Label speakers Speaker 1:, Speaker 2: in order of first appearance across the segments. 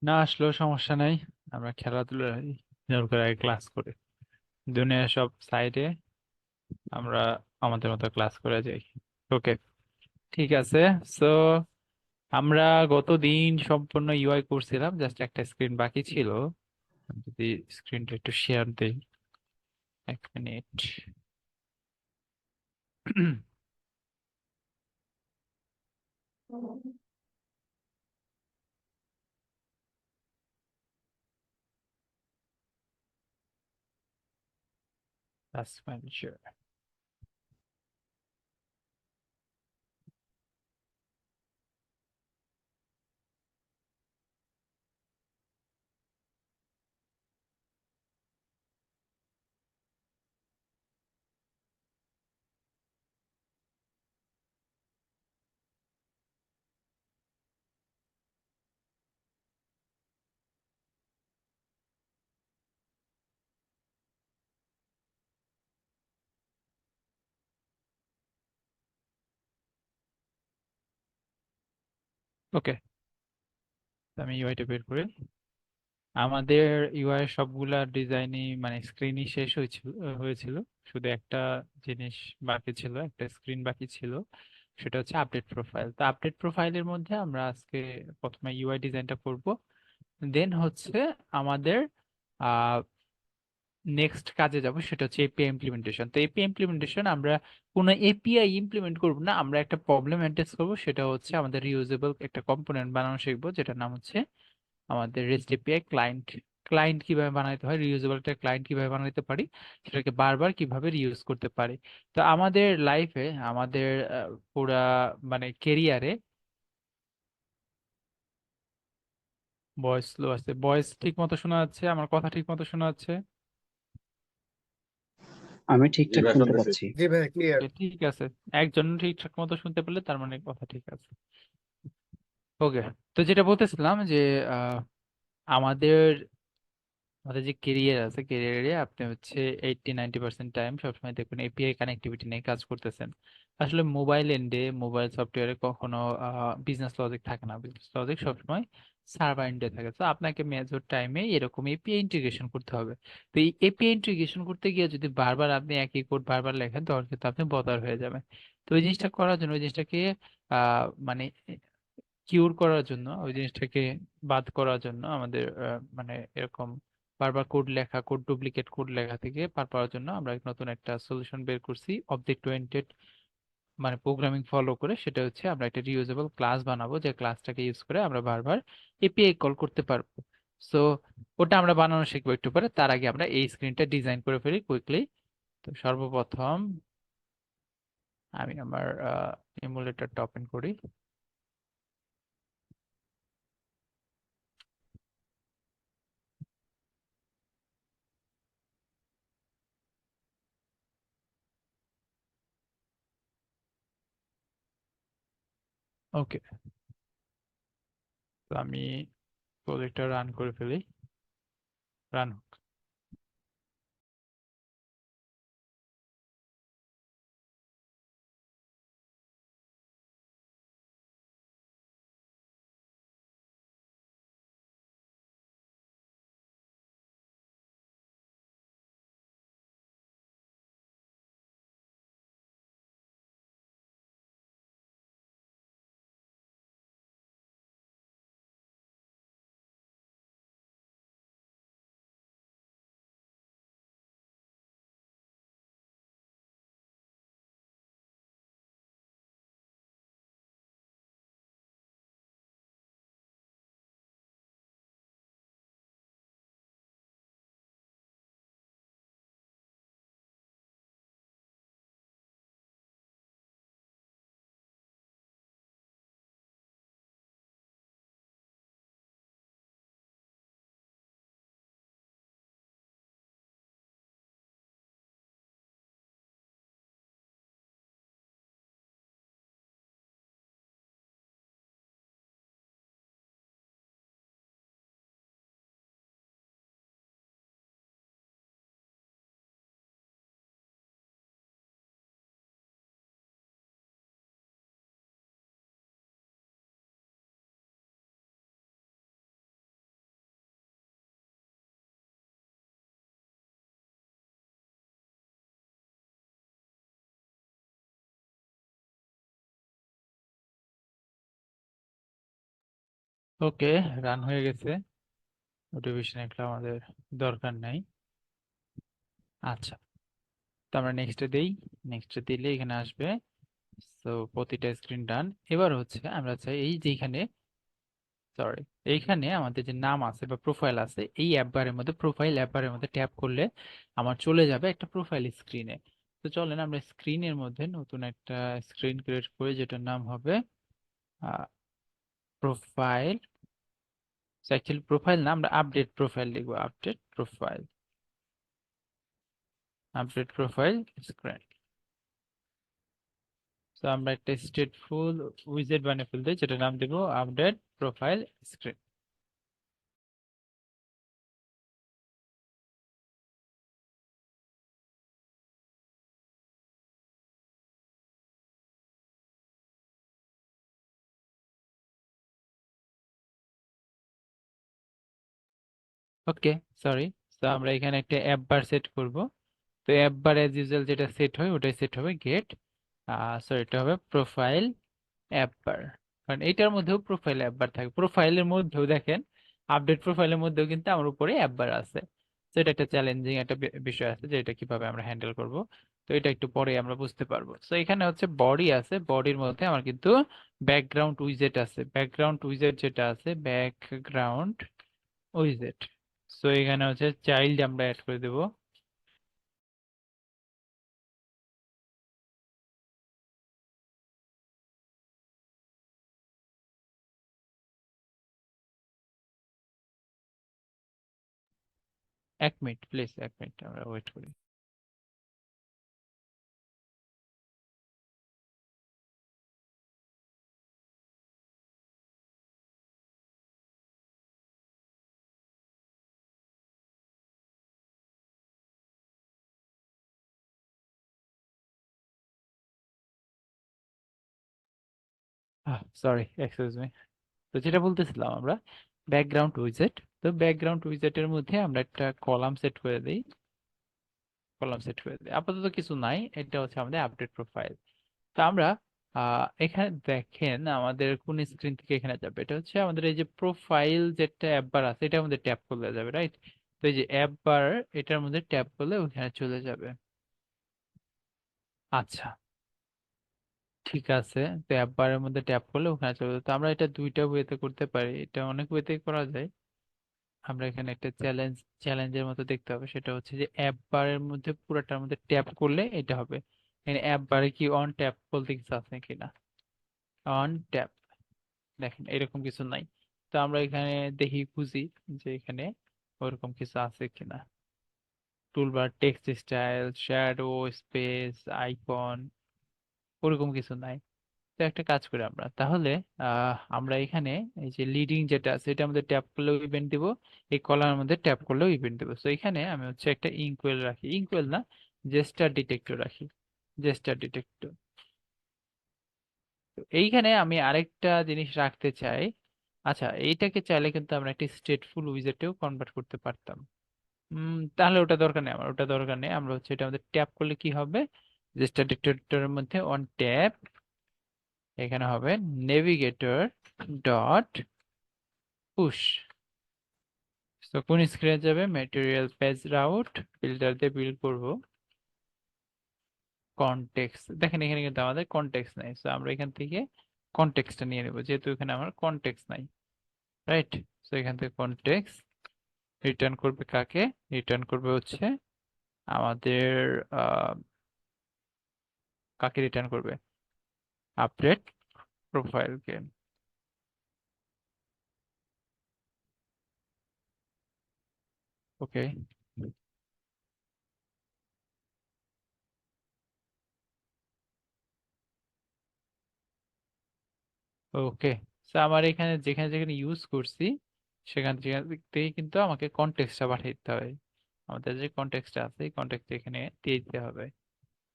Speaker 1: না আসলেও সমস্যা নাই, আমরা খেলাধুলা জোর করে ক্লাস করি। দুনিয়ার সব সাইডে আমরা আমাদের মতো ক্লাস করে যাই। ওকে, ঠিক আছে। সো আমরা গত দিন সম্পূর্ণ ইউআই করছিলাম, জাস্ট একটা স্ক্রিন বাকি ছিল। যদি স্ক্রিনটা একটু শেয়ার দেই, 1 মিনিট। Task manager. ওকে, আমি ইউআইটা বের করি। আমাদের ইউআই সবগুলা ডিজাইনই মানে স্ক্রিনই শেষ হয়েছিল। শুধু একটা জিনিস বাকি ছিল, একটা স্ক্রিন বাকি ছিল। সেটা হচ্ছে আপডেট প্রোফাইল। তো আপডেট প্রোফাইলের মধ্যে আমরা আজকে প্রথমে ইউআই ডিজাইনটা করব। দেন হচ্ছে আমাদের নেক্সট কাজে যাব, সেটা হচ্ছে এপিআই ইমপ্লিমেন্টেশন। তো এপিআই ইমপ্লিমেন্টেশন আমরা কোনো এপিআই ইমপ্লিমেন্ট করব না, আমরা একটা প্রবলেম অ্যাড্রেস করব। সেটা হচ্ছে আমাদের রিউজেবল একটা কম্পোনেন্ট বানানো শিখবো, যেটার নাম হচ্ছে আমাদের রেস্ট এপিআই ক্লায়েন্ট। ক্লায়েন্ট কিভাবে বানাইতে হয়, রিউজেবল একটা ক্লায়েন্ট কিভাবে বানাইতে পারি, সেটাকে বারবার কিভাবে রিউজ করতে পারি। তো আমাদের লাইফে, আমাদের পুরা মানে কেরিয়ারে, ভয়েস স্লো আছে। ভয়েস ঠিক মতো শোনা যাচ্ছে? আমার কথা ঠিক মতো শোনা যাচ্ছে?
Speaker 2: আমি
Speaker 3: জি
Speaker 2: ঠিকঠাক
Speaker 3: ভাই,
Speaker 2: শুনতে
Speaker 3: শুনতেছি।
Speaker 2: পাচ্ছি।
Speaker 4: জি ভাই, ক্লিয়ার।
Speaker 1: ওকে, ঠিক আছে। একজন ঠিকঠাক মতো শুনতে পেলে তার মানে কথা ঠিক আছে। ওকে, তো যেটা বলতেছিলাম যে আহ, আমাদের আমাদের যে কেরিয়ার আছে, কেরিয়ারে আপনি হচ্ছে 80-90% টাইম সবসময় দেখবেন এপিআই কানেক্টিভিটি নিয়ে কাজ করতেছেন। আসলে মোবাইল এন্ডে, মোবাইল সফটওয়্যারে কখনো বিজনেস লজিক থাকে না। বিজনেস লজিক সবসময় সার্ভার এন্ডে থাকে। তো আপনাকে মেজর টাইমে এরকম এপিআই ইন্টিগ্রেশন করতে হবে। তো এই এপিআই ইন্টিগ্রেশন করতে গিয়ে যদি বারবার আপনি একই কোড বারবার লেখেন, তখন কিন্তু আপনি বদার হয়ে যাবেন। তো ওই জিনিসটা করার জন্য, ওই জিনিসটাকে মানে কিউর করার জন্য, ওই জিনিসটাকে বাদ করার জন্য আমাদের মানে এরকম বারবার কোড লেখা, কোড ডুপ্লিকেট কোড লেখা থেকে পার পাওয়ার জন্য আমরা নতুন একটা সলিউশন বের করছি, অবজেক্ট ওরিয়েন্টেড মানে প্রোগ্রামিং ফলো করে। সেটা হচ্ছে আমরা একটা রিউজেবল ক্লাস বানাবো, যে ক্লাসটাকে ইউজ করে আমরা বারবার এপিআই কল করতে পারবো। সো ওটা আমরা বানানো শিখবো একটু পরে। তার আগে আমরা এই স্ক্রিনটা ডিজাইন করে ফেলি কুইকলি। তো সর্বপ্রথম আমি আমার এমুলেটরটা ওপেন করি। ওকে, তো আমি প্রজেক্টটা রান করে ফেলি। রান। ওকে, রান হয়ে গেছে। নোটিফিকেশন একটা আমাদের দরকার নাই। আচ্ছা, তো আমরা নেক্সটে দেই। নেক্সটে দিলে এখানে আসবে। তো প্রতিটা স্ক্রিন ডান। এবার হচ্ছে আমরা চাই এই যে এখানে, সরি, এইখানে আমাদের যে নাম আছে বা প্রোফাইল আছে, এই অ্যাপ বারের মধ্যে, প্রোফাইল অ্যাপ বারের মধ্যে ট্যাপ করলে আমার চলে যাবে একটা প্রোফাইল স্ক্রিনে। তো চলেন আমরা স্ক্রিনের মধ্যে নতুন একটা স্ক্রিন ক্রিয়েট করি, যেটার নাম হবে প্রোফাইল। অ্যাকচুয়ালি প্রোফাইল না, আমরা আপডেট প্রোফাইল লিখবো। Update profile, update profile screen. তো আমরা একটা স্টেটফুল উইজেট বানিয়ে ফেলতে, যেটা নাম দেবো আপডেট প্রোফাইল স্ক্রিন। ওকে, সরি। তো আমরা এখানে একটা অ্যাপ বার সেট করব। তো অ্যাপ বার এজ ইউজুয়াল যেটা সেট হয় ওটাই সেট হবে, গেট। সরি, এটা হবে প্রোফাইল অ্যাপ বার। কারণ এটার মধ্যেও প্রোফাইল অ্যাপ বার থাকে, প্রোফাইলের মধ্যেও দেখেন, আপডেট প্রোফাইলের মধ্যেও কিন্তু আমার উপরে অ্যাপ বার আছে। তো এটা একটা চ্যালেঞ্জিং একটা বিষয় আছে, যে এটা কিভাবে আমরা হ্যান্ডেল করব। তো এটা একটু পরে আমরা বুঝতে পারবো। তো এখানে হচ্ছে বডি আছে, বডির মধ্যে আমার কিন্তু ব্যাকগ্রাউন্ড উইজেট আছে। ব্যাকগ্রাউন্ড উইজেট যেটা আছে, ব্যাকগ্রাউন্ড উইজেট। সো এখানে হচ্ছে চাইল্ড আমরা অ্যাড করে দেব। 1 মিনিট প্লিজ, 1 মিনিট আমরা ওয়েট করি। Sorry, excuse me. তো যেটা বলতেছিলাম আমরা, ব্যাকগ্রাউন্ড উইজেট। তো ব্যাকগ্রাউন্ড উইজেটের মধ্যে আমরা একটা কলাম সেট করে দিই। কলাম সেট করে দিই, আপাতত কিছু নাই। এটা হচ্ছে আমাদের আপডেট প্রোফাইল। তো আমরা এখানে দেখেন আমাদের কোন স্ক্রিন থেকে এখানে যাবে। এটা হচ্ছে আমাদের এই যে প্রোফাইল যেটা অ্যাপ বার আছে, এটার মধ্যে ট্যাপ করলে যাবে, রাইট? তো এই যে অ্যাপ বার, এটার মধ্যে ট্যাপ করলে ওখানে চলে যাবে। আচ্ছা, ঠিক আছে। তো অ্যাপ বারের মধ্যে ট্যাপ করলে ওখানে চলে যাবে। তো আমরা এটা দুইটা ওয়েতে করতে পারি, এটা অনেক ওয়েতে করা যায়। আমরা এখানে একটা চ্যালেঞ্জের মতো দেখতে হবে, সেটা হচ্ছে যে অ্যাপ বারের মধ্যে পুরোটার মধ্যে ট্যাপ করলে এটা হবে। এখানে অ্যাপ বারে কি অন ট্যাপ বলতে কিছু আছে কিনা? অন ট্যাপ, দেখেন এরকম কিছু নাই। তো আমরা এখানে দেখি, খুঁজি যে এখানে ওরকম কিছু আছে কিনা। Toolbar, text style, shadow, space, icon, ওরকম কিছু নাই। তো একটা কাজ করি আমরা তাহলে, আমরা এখানে এই যে লিডিং যেটা আছে, এটা আমাদের ট্যাপ করলেও ইভেন্ট দিব, এই কলার মধ্যে ট্যাপ করলেও ইভেন্ট দেবো। তো এখানে আমি হচ্ছে একটা ইনকুয়েল রাখি, ইনকুয়েল না, জেস্টার ডিটেক্টর রাখি, জেস্টার ডিটেক্টর। তো এইখানে আমি আরেকটা জিনিস রাখতে চাই। আচ্ছা, এইটাকে চাইলে কিন্তু আমরা একটা স্টেটফুল উইজেটেও কনভার্ট করতে পারতাম। তাহলে ওটা দরকার নেই, আমার ওটা দরকার নেই। আমরা হচ্ছে এটা আমাদের ট্যাপ করলে কি হবে, জেস্টার ডিটেক্টরের মধ্যে অন ট্যাপ, এখানে হবে নেভিগেটর ডট পুশ। তো কোন স্ক্রিনে যাবে, ম্যাটেরিয়াল পেজ রাউট, ফিল্টার দিয়ে বিল্ড করব। কনটেক্সট, দেখেন এখানে কিন্তু আমাদের কনটেক্সট নাই। তো আমরা এখান থেকে কনটেক্সটটা নিয়ে নেব, যেহেতু এখানে আমার কনটেক্সট নাই, রাইট? তো এখান থেকে কনটেক্সট রিটার্ন করবে কাকে? রিটার্ন করবে হচ্ছে আমাদের আহ, কাকে রিটার্ন করবে? আপডেট প্রোফাইলকে। ওকে, ওকে। তো আমার এখানে যেখানে যেখানে ইউজ করছি, সেখান থেকে কিন্তু আমাকে কনটেক্সটটা পাঠিয়ে দিতে হবে। আমাদের যে কনটেক্সট আছে, এই কনটেক্সট এখানে দিয়ে দিতে হবে।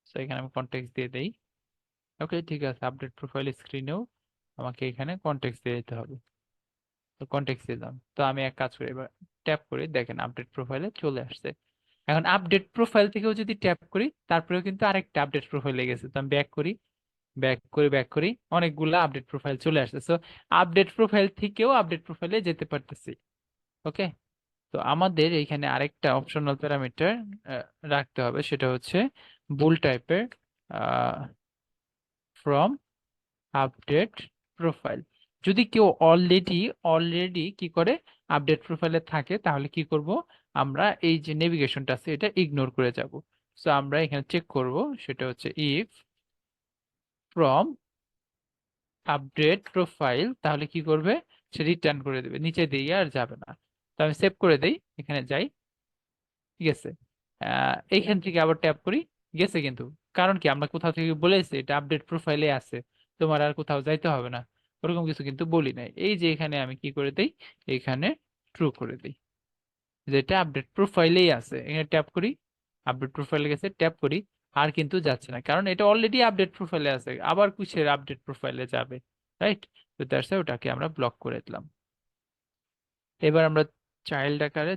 Speaker 1: তো এখানে আমি কনটেক্সট দিয়ে দেই। ওকে, ঠিক আছে। আপডেট প্রোফাইল স্ক্রিনেও আমাকে এখানে কনটেক্সট দিয়ে দিতে হবে। তো কনটেক্সট দিলাম। তো আমি এক কাজ করি, এবার ট্যাপ করি, দেখেন আপডেট প্রোফাইলে চলে আসছে। এখন আপডেট প্রোফাইল থেকেও যদি ট্যাপ করি, তারপরেও কিন্তু আরেকটা আপডেট প্রোফাইলে গেছে। তো আমি ব্যাক করি, ব্যাক করি, অনেকগুলা আপডেট প্রোফাইল চলে আসছে। সো আপডেট প্রোফাইল থেকেও আপডেট প্রোফাইলে যেতে পারতেছি। ওকে, তো আমাদের এখানে আরেকটা অপশনাল প্যারামিটার রাখতে হবে, সেটা হচ্ছে বুল টাইপের ফ্রম আপডেট প্রোফাইল। যদি কেউ অলরেডি কি করে আপডেট প্রোফাইলে থাকে, তাহলে কি করব, আমরা এই যে নেভিগেশনটা আছে এটা ইগনোর করে যাব। সো আমরা এখানে চেক করব, সেটা হচ্ছে ইফ ফ্রম আপডেট প্রোফাইল, তাহলে কি করবে, সে রিটার্ন করে দেবে, নিচে দিয়ে আর যাবে না। তো আমি সেভ করে দেই, এখানে যাই, ঠিক আছে। এইখান থেকে আবার ট্যাপ করি, গেছে কিন্তু। কারণ কি, আমরা কোথাও থেকে বলেছি এটা আপডেট প্রোফাইলে আছে, তোমার আর কোথাও যাইতে হবে না, ওরকম কিছু কিন্তু বলি নাই। এই যে এখানে আমি কি করে দেই, এখানে ট্রু করে দিই, যেটা আপডেট প্রোফাইলেই আছে। এখানে ট্যাপ করি, আপডেট প্রোফাইলে গেছে, ট্যাপ করি, আর কিন্তু যাচ্ছে না, কারণ এটা অলরেডি আপডেট প্রোফাইলে আছে, আবার কিসের আপডেট প্রোফাইলে যাবে, রাইট? তো দ্যাটস ওটাকে আমরা ব্লক করে দিলাম। এবার আমরা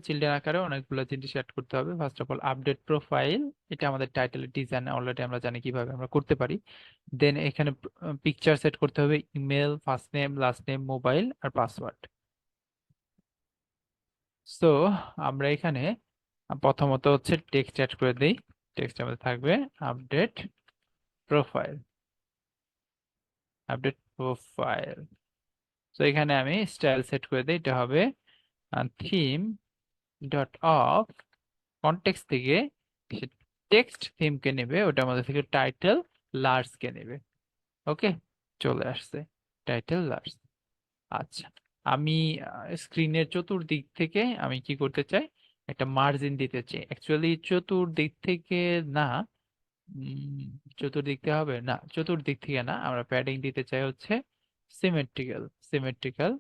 Speaker 1: চিলড্রেন আকারে অনেকগুলো জিনিস অ্যাড করতে হবে। First of all update profile, এটা আমাদের টাইটেলের ডিজাইন অলরেডি আমরা জানি কিভাবে আমরা করতে পারি। দেন এখানে পিকচার সেট করতে হবে, email, first name, last name, mobile আর পাসওয়ার্ড। সো আমরা এখানে প্রথমত হচ্ছে টেক্সট অ্যাড করে দিই। টেক্সট আমাদের থাকবে আপডেট প্রোফাইল, আপডেট প্রোফাইল। তো এখানে আমি স্টাইল সেট করে দিই, এটা হবে থিম ডট অফ, কনটেক্সট থেকে টেক্সট থিমকে নেবে, ওটা আমাদের থেকে টাইটেল লার্জ কে নেবে। ওকে, চলে আসছে টাইটেল লার্জ। আচ্ছা, আমি স্ক্রিনের চতুর্দিক থেকে আমি কি করতে চাই, একটা মার্জিন দিতে চাই। অ্যাকচুয়ালি চতুর্দিক থেকে না, উম, চতুর্দিক থেকে হবে না, চতুর্দিক থেকে না, আমরা প্যাডিং দিতে চাই হচ্ছে সিমেট্রিক্যাল। সিমেট্রিক্যাল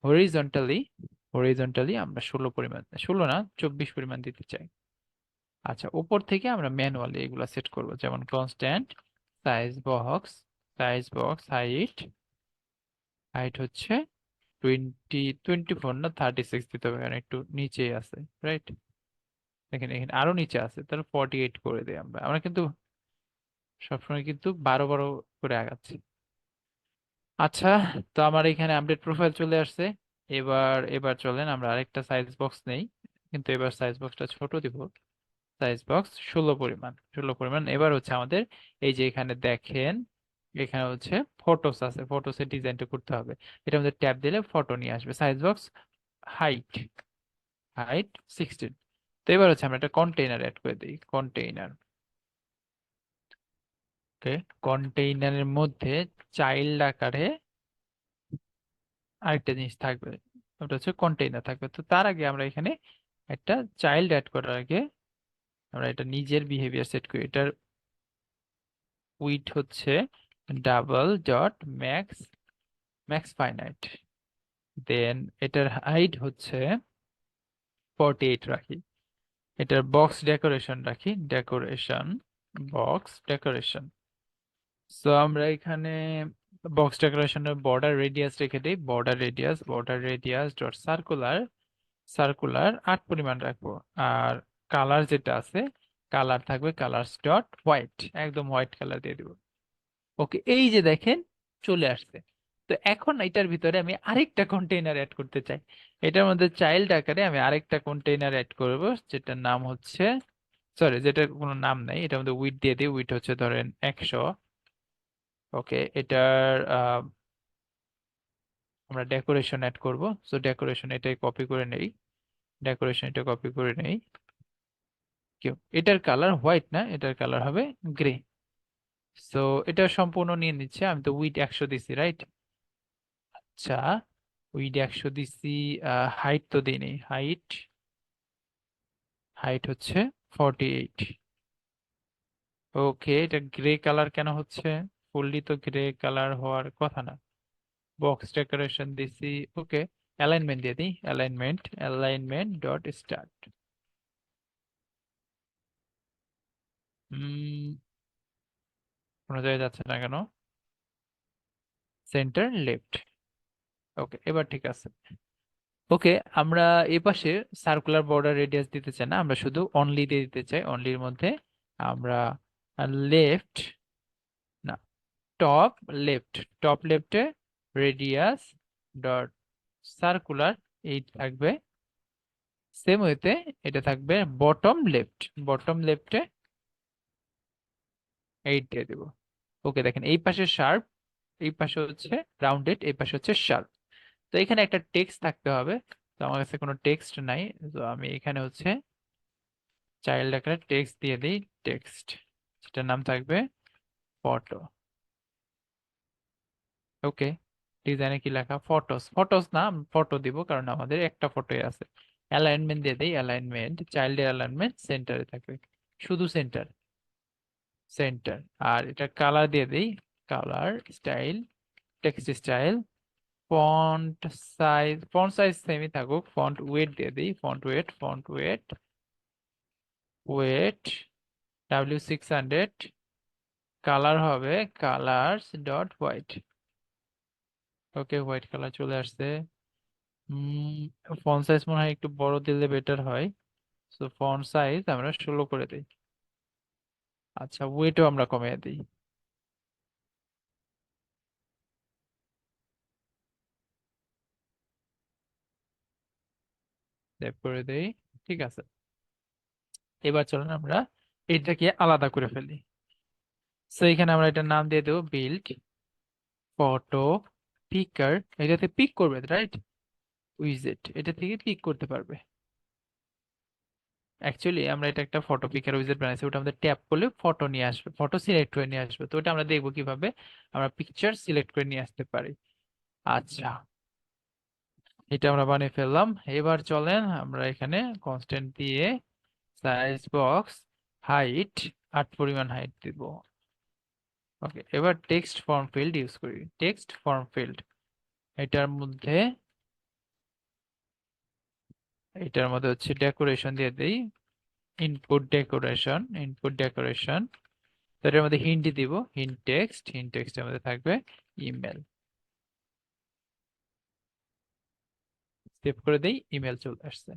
Speaker 1: হরিজন্টালি, হরিজন্টালি আমরা 16 পরিমাণ, 16 না 24 পরিমাণ দিতে চাই। আচ্ছা, উপর থেকে আমরা ম্যানুয়ালি এগুলা সেট করব, যেমন constant size box height, height হচ্ছে 24 না 36 দিতে হবে, কারণ একটু নিচে আছে, রাইট? দেখেন এখানে আরো নিচে আছে, তাহলে 48 করে দিই। আমরা আমরা কিন্তু সবসময় কিন্তু 12 করে আগাচ্ছি। আচ্ছা, তো আমার এখানে আপডেট প্রোফাইল চলে আসছে। এবার চলেন আমরা আরেকটা সাইজ বক্স নেই, কিন্তু এবার সাইজ বক্সটা ছোট দিব। সাইজ বক্স 16 পরিমাণ, 16 পরিমাণ। এবার হচ্ছে আমাদের এই যে এখানে দেখেন, এখানে হচ্ছে ফটোস আছে, ফটোসের ডিজাইনটা করতে হবে। এটা আমাদের ট্যাব দিলে ফটো নিয়ে আসবে। Size box height, height 16। তো এবার হচ্ছে আমরা একটা কন্টেইনার অ্যাড করে দিই, কন্টেইনার। ওকে, কন্টেইনারের মধ্যে চাইল্ড আকারে আরেকটা জিনিস থাকবে, ওটা হচ্ছে কন্টেইনার থাকবে। তো তার আগে আমরা এখানে একটা চাইল্ড অ্যাড করার আগে আমরা এটা নিজের বিহেভিয়ার সেট করি। এটার উইডথ হচ্ছে double dot max, max finite. Then এটার হাইট হচ্ছে 48 রাখি। এটার বক্স ডেকোরেশন রাখি, ডেকোরেশন, বক্স ডেকোরেশন। সো আমরা এখানে বক্স ডেকোরেশনের বর্ডার রেডিয়াস রেখে দিই, border radius dot circular, circular 8 পরিমাণ রাখবো। আর কালার যেটা আছে, কালার থাকবে কালার্স ডট হোয়াইট, একদম হোয়াইট কালার দিয়ে দিব। ওকে, এই যে দেখেন চলে আসছে। তো এখন এটার ভিতরে আমি আরেকটা কন্টেইনার অ্যাড করতে চাই। এটার মধ্যে চাইল্ড আকারে আমি আরেকটা কন্টেইনার অ্যাড করব, যেটার নাম হচ্ছে, সরি যেটার কোনো নাম নাই, এটার মধ্যে উইডথ দিয়ে দিই, উইডথ হচ্ছে ধরেন 100। ওকে, এটার আমরা ডেকোরেশন অ্যাড করব। সো ডেকোরেশন এটাই কপি করে নেই, ডেকোরেশন এটা কপি করে নেই। কেউ এটার কালার হোয়াইট না, এটার কালার হবে গ্রে। সো এটা সম্পূর্ণ নিয়ে নিচ্ছে, আমি তো উইডথ 100 দিছি, রাইট? আচ্ছা, উইডথ 100 দিছি, হাইট তো দিইনি, হাইট, হাইট হচ্ছে 48। ওকে, এটা গ্রে কালার কেন হচ্ছে, ফুললি তো গ্রে কালার হওয়ার কথা না। বক্স ডেকোরেশন দিছি। ওকে, অ্যালাইনমেন্ট দিয়ে দিই, অ্যালাইনমেন্ট ডট স্টার্ট। কোনো জায়গায় যাচ্ছে না কেন, সেন্টার লেফট। ওকে, এবার ঠিক আছে। ওকে, আমরা এ পাশে সার্কুলার বর্ডার রেডিয়াস দিতে চাই না, আমরা শুধু অনলি দিয়ে দিতে চাই। অনলির মধ্যে আমরা লেফট, না টপ লেফট, টপ লেফটে রেডিয়াস ডট সার্কুলার এই থাকবে। সেম ওয়েতে এটা থাকবে বটম লেফট, বটম লেফটে 8 দিয়ে দেবো। ওকে, দেখেন এই পাশে শার্প, এই পাশে হচ্ছে রাউন্ডেড, এই পাশে হচ্ছে শার্প। তো এখানে একটা টেক্সট থাকতে হবে। তো আমার কাছে কোনো টেক্সট নাই, তো আমি এখানে হচ্ছে চাইল্ড আকারে টেক্সট দিয়ে দিই। টেক্সট, যেটার নাম থাকবে ফটো। ওকে, ডিজাইনে কি লেখা? ফটোস। ফটোস না, ফটো দিব কারণ আমাদের একটা ফটোই আছে। অ্যালাইনমেন্ট দিয়ে দেই, অ্যালাইনমেন্ট, চাইল্ডের অ্যালাইনমেন্ট সেন্টারে থাকবে, শুধু সেন্টার, সেন্টার। আর এটা কালার দিয়ে দেই, colour style, text style, font size, font size সেমই থাকুক। ফন্ট ওয়েট দিয়ে দিই, font weight, font weight, weight W600। Colour হবে colours dot white. Okay, white colour চলে আসছে। ফন্ট সাইজ মনে হয় একটু বড় দিলে বেটার হয়, সো ফন্ট সাইজ আমরা 16 করে দিই। আচ্ছা, ওয়েটও আমরা কমিয়ে দিই, সেভ করে দেই। ঠিক আছে, এবার চলুন আমরা এটাকে আলাদা করে ফেলি। সো এখানে আমরা এটার নাম দিয়ে দেবো বিল্ড ফটো পিকার। এটাতে পিক করবে, রাইট? উইজেট, এটা থেকে পিক করতে পারবে। অ্যাকচুয়ালি আমরা এটা একটা ফটো পিকার উইজেট বানাইছি, ওটা আমাদের ট্যাপ করলে ফটো নিয়ে আসবে, ফটো সিলেক্ট করে নিয়ে আসবে। তো ওটা আমরা দেখবো কিভাবে আমরা পিকচার সিলেক্ট করে নিয়ে আসতে পারি। আচ্ছা, এটা আমরা বানিয়ে ফেললাম। এবার চলেন আমরা এখানে কনস্ট্যান্ট দিয়ে সাইজ বক্স হাইট 8 পরিমাণ হাইট দিব। ওকে, এবার টেক্সট ফর্ম ফিল্ড ইউজ করি। টেক্সট ফর্ম ফিল্ড, এটার মধ্যে এটার মধ্যে হচ্ছে ডেকোরেশন দিয়ে দেই, ইনপুট ডেকোরেশন, ইনপুট ডেকোরেশন। তো এটার মধ্যে হিন্ট দিব, হিন্ট টেক্সট, হিন্ট টেক্সটের মধ্যে থাকবে ইমেল। সেভ করে দেই, ইমেল চলে আসছে।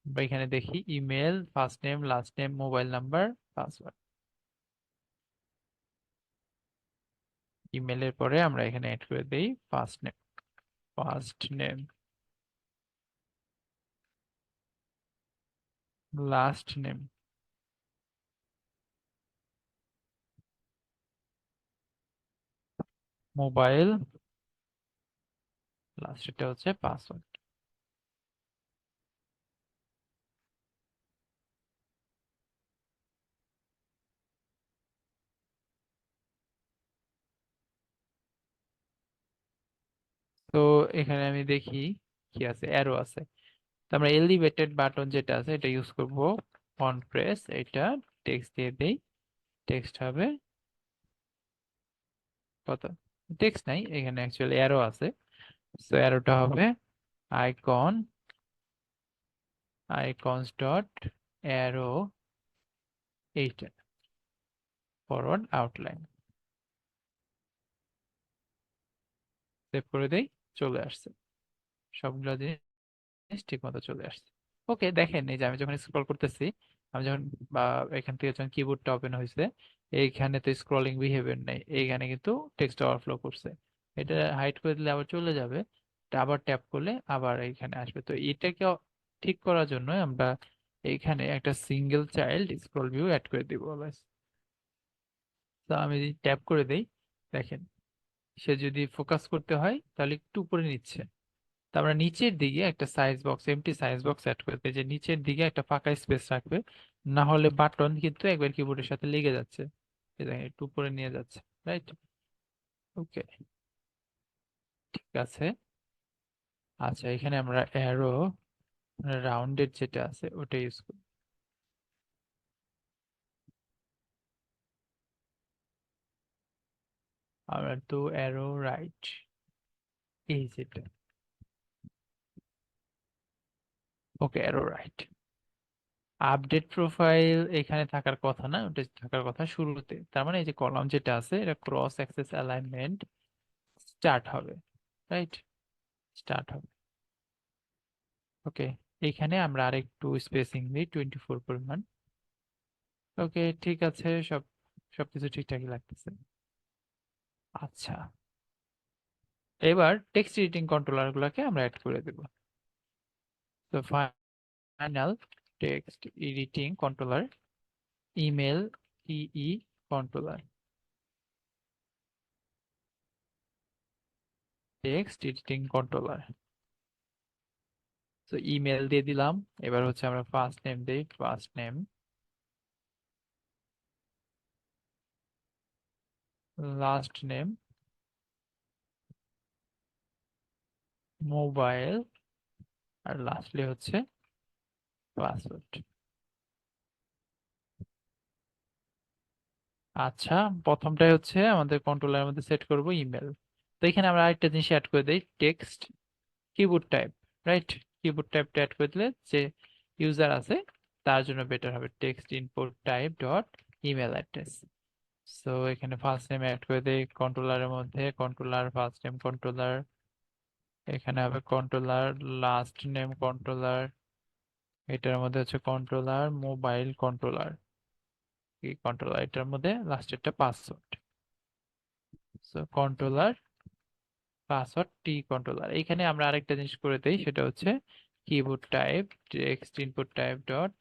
Speaker 1: আমরা এখানে দেখি email, first name, last name, mobile number, password. ইমেলের পরে আমরা এখানে অ্যাড করে দেই first name, first name, last name, mobile, last এটা হচ্ছে পাসওয়ার্ড। তো এখানে আমি দেখি কি আছে, অ্যারো আছে। তো আমরা এলিভেটেড বাটন যেটা আছে এটা ইউজ করব, অন প্রেস, এটা টেক্সট দিয়ে দেই। টেক্সট হবে কত? টেক্সট নাই এখানে, অ্যাকচুয়ালি অ্যারো আছে। সো অ্যারোটা হবে আইকন, আইকনস ডট অ্যারো, এইটা ফরওয়ার্ড আউটলাইন। সেভ করে দেই, চলে আসছে, সবগুলো জিনিস ঠিক মতো চলে আসছে। ওকে, দেখেন এই যে আমি যখন স্ক্রল করতেছি, আমি যখন বা এখান থেকে যখন কিবোর্ডটা ওপেন হয়েছে, এইখানে তো স্ক্রলিং বিহেভিয়ার নেই, এইখানে কিন্তু টেক্সট ওভারফ্লো করছে। এটা হাইড করে দিলে আবার চলে যাবে, এটা আবার ট্যাপ করলে আবার এইখানে আসবে। তো এটাকে ঠিক করার জন্য আমরা এইখানে একটা single child scroll view add করে দিব ব্যাস। তো আমি যদি ট্যাপ করে দেই, দেখেন সে যদি ফোকাস করতে হয় তাহলে একটু উপরে নিচ্ছে। তো আমরা নিচের দিকে একটা size box, empty size box set করতে, যে নিচের দিকে একটা ফাঁকা স্পেস রাখবে, না হলে বাটন কিন্তু একবার কিবোর্ডের সাথে লেগে যাচ্ছে। এই দেখেন একটু উপরে নিয়ে যাচ্ছে, রাইট? ওকে, ঠিক আছে। আচ্ছা, এখানে আমরা অ্যারো রাউন্ডেড যেটা আছে ওটা ইউজ করি। আমরা তো অ্যারো রাইট, এই যেটা, ওকে, অ্যারো রাইট। আপডেট প্রোফাইল এখানে থাকার কথা না, ওটা থাকার কথা শুরুতে। তার মানে এই যে কলাম যেটা আছে এটা ক্রস অ্যাক্সেস অ্যালাইনমেন্ট স্টার্ট হবে, রাইট? স্টার্ট হবে। ওকে, এখানে আমরা আরেকটু স্পেসিং দিই, 24 পরিমাণ। ওকে, ঠিক আছে, সবকিছু ঠিকঠাকই লাগতেছে। আচ্ছা, এবার টেক্সট এডিটিং কন্ট্রোলার গুলাকে আমরা অ্যাড করে দেব। তো final text editing controller, email ই কন্ট্রোলার, টেক্সট এডিটিং কন্ট্রোলার। তো ইমেল দিয়ে দিলাম। এবার হচ্ছে আমরা ফার্স্ট নেম দিই, first name, last name, mobile, আর লাস্টলি হচ্ছে পাসওয়ার্ড। আচ্ছা, প্রথমটাই হচ্ছে আমাদের কন্ট্রোলারের মধ্যে সেট করব ইমেল। তো এখানে আমরা আরেকটা জিনিস অ্যাড করে দেই, text keyboard type, right? Keyboard টাইপটা অ্যাড করে দিলে যে ইউজার আছে তার জন্য বেটার হবে, text input type dot email address. So এখানে ফার্স্ট নেম অ্যাড করে দেই কন্ট্রোলারের মধ্যে, কন্ট্রোলার ফার্স্ট নেম কন্ট্রোলার, এখানে হবে কন্ট্রোলার লাস্ট নেম কন্ট্রোলার, এটার মধ্যে হচ্ছে কন্ট্রোলার মোবাইল কন্ট্রোলার, এই কন্ট্রোলার এটার মধ্যে লাস্টেরটা পাসওয়ার্ড। সো কন্ট্রোলার পাসওয়ার্ড টি কন্ট্রোলার। এখানে আমরা আরেকটা জিনিস করে দেই, সেটা হচ্ছে keyboard type text input type dot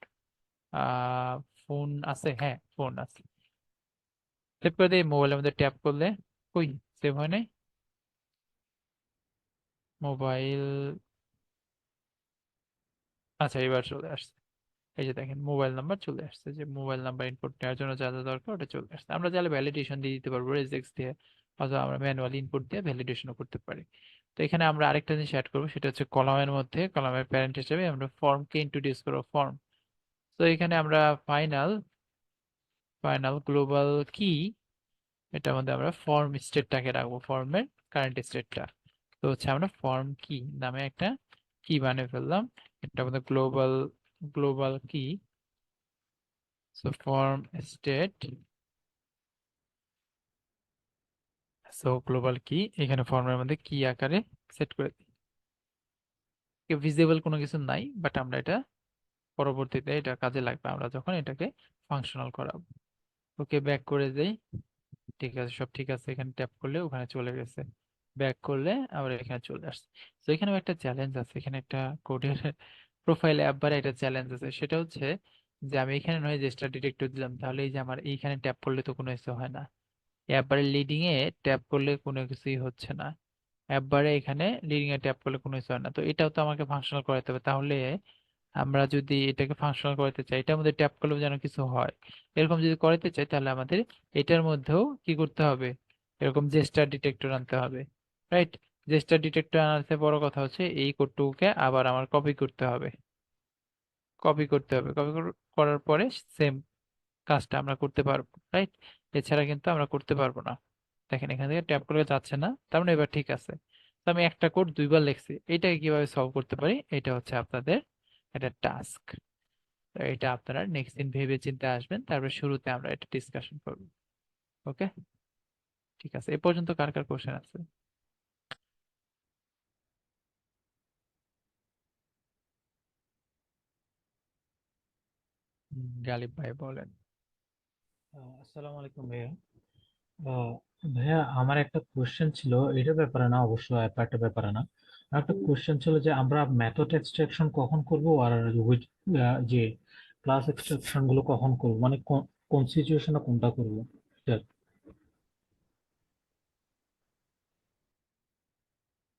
Speaker 1: phone আছে, হ্যাঁ ফোন আছে। সেভ করে দিই, মোবাইলের মধ্যে ট্যাপ করলে কই সেভ হয় নাই, মোবাইল, আচ্ছা এবার চলে আসছে। এই যে দেখেন মোবাইল নাম্বার চলে আসছে, যে মোবাইল নাম্বার ইনপুট নেওয়ার জন্য যা যা দরকার ওটা চলে আসছে। আমরা চাইলে ভ্যালিডেশন দিয়ে দিতে পারবো রেজেক্স দিয়ে, অথবা আমরা ম্যানুয়ালি ইনপুট দিয়ে ভ্যালিডেশনও করতে পারি। তো এখানে আমরা আরেকটা জিনিস অ্যাড করবো, সেটা হচ্ছে কলামের মধ্যে, কলামের প্যারেন্ট হিসেবে আমরা ফর্মকে ইন্ট্রোডিউস করবো, ফর্ম। তো এখানে আমরা ফাইনাল ফাইনাল গ্লোবাল কি, এটার মধ্যে আমরা ফর্ম স্টেটটাকে রাখবো, ফর্মের কারেন্ট স্টেটটা। তো হচ্ছে আমরা ফর্ম কি নামে একটা কি বানিয়ে ফেললাম, এটার মধ্যে গ্লোবাল গ্লোবাল কি, so form state, so global কি এখানে ফর্মের মধ্যে কি আকারে সেট করে দিই। ভিজিবল কোনো কিছু নাই, বাট আমরা এটা পরবর্তীতে এটা কাজে লাগবে আমরা যখন এটাকে ফাংশনাল করাবো। ওকে ব্যাক করে দেই, ঠিক আছে সব ঠিক আছে, এখানে ট্যাপ করলে ওখানে চলে গেছে, ব্যাক করলে আবার এখানে চলে আসছে। তো এখানেও একটা চ্যালেঞ্জ আছে, এখানে একটা কোডের প্রোফাইলে একবারে একটা চ্যালেঞ্জ আছে, সেটা হচ্ছে যে আমি এখানে নয় যে স্টার ডিটেক্টর দিলাম, তাহলে এই যে আমার এইখানে ট্যাপ করলে তো কোনো কিছু হয় না, একবারে লিডিং এ ট্যাপ করলে কোনো কিছুই হচ্ছে না, একবারে এখানে লিডিং এ ট্যাপ করলে কোনো কিছু হয় না। তো এটাও তো আমাকে ফাংশনাল করাতে হবে, তাহলে আমরা যদি এটাকে ফাংশনাল করতে চাই, এটার মধ্যে ট্যাপ করলেও যেন কিছু হয়, এরকম যদি করতে চাই তাহলে আমাদের এটার মধ্যেও কি করতে হবে, এরকম জেস্টার ডিটেক্টর আনতে হবে, রাইট? জেস্টার ডিটেক্টর আনাতে বড় কথা হচ্ছে এই কোডটুকুকে আবার আমার কপি করতে হবে, কপি করতে হবে, কপি করার পরে সেম কাজটা আমরা করতে পারবো, রাইট? এছাড়া কিন্তু আমরা করতে পারবো না। দেখেন এখান থেকে ট্যাপ করে যাচ্ছে না, তার মানে এবার ঠিক আছে। তো আমি একটা কোড দুইবার লিখছি, এটাকে কিভাবে সলভ করতে পারি, এটা হচ্ছে আপনাদের একটা টাস্ক। তো এটা আপনারা নেক্সট দিন ভেবে চিন্তে আসবেন, তারপর শুরুতে আমরা এটা ডিসকাশন করব। ওকে, ঠিক আছে, এ পর্যন্ত কার কার কোশ্চেন আছে? গালিব ভাই বলেন।
Speaker 2: আসসালামু আলাইকুম ভাইয়া। আহ, ভাইয়া আমার একটা কোশ্চেন ছিল, এটার ব্যাপারে না অবশ্য অ্যাপার্টের ব্যাপারে না। আমার একটা কোশ্চেন ছিল যে আমরা মেথড এক্সট্রাকশন কখন করব, আর উইথ যে ক্লাস এক্সট্রাকশন গুলো কখন করব, মানে কোন সিচুয়েশনে কোনটা করব?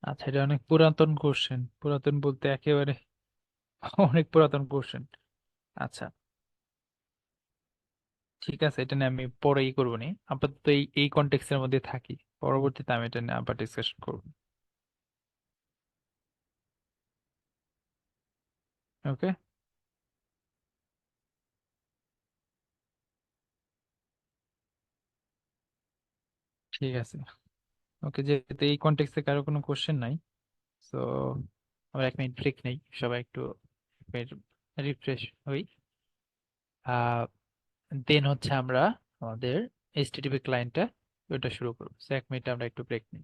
Speaker 1: আচ্ছা, এটা অনেক পুরাতন কোশ্চেন, পুরাতন বলতে একেবারে অনেক পুরাতন কোশ্চেন। আচ্ছা, ঠিক আছে, এটা নিয়ে আমি পরেই করবো নি, আপাতত এই এই কন্টেক্সের মধ্যে থাকি, পরবর্তীতে আমি এটা নিয়ে আবার ডিসকাশন করবো। ওকে, ঠিক আছে। ওকে, যেহেতু এই কন্টেক্সে কারো কোনো কোশ্চেন নাই, তো আমরা 1 মিনিট ব্রেক নেই, সবাই একটু রিফ্রেশ হই। দেন হচ্ছে আমরা আমাদের এইচটিটিপি ক্লায়েন্টটা ওটা শুরু করবো। 1 মিনিট আমরা একটু ব্রেক নিই।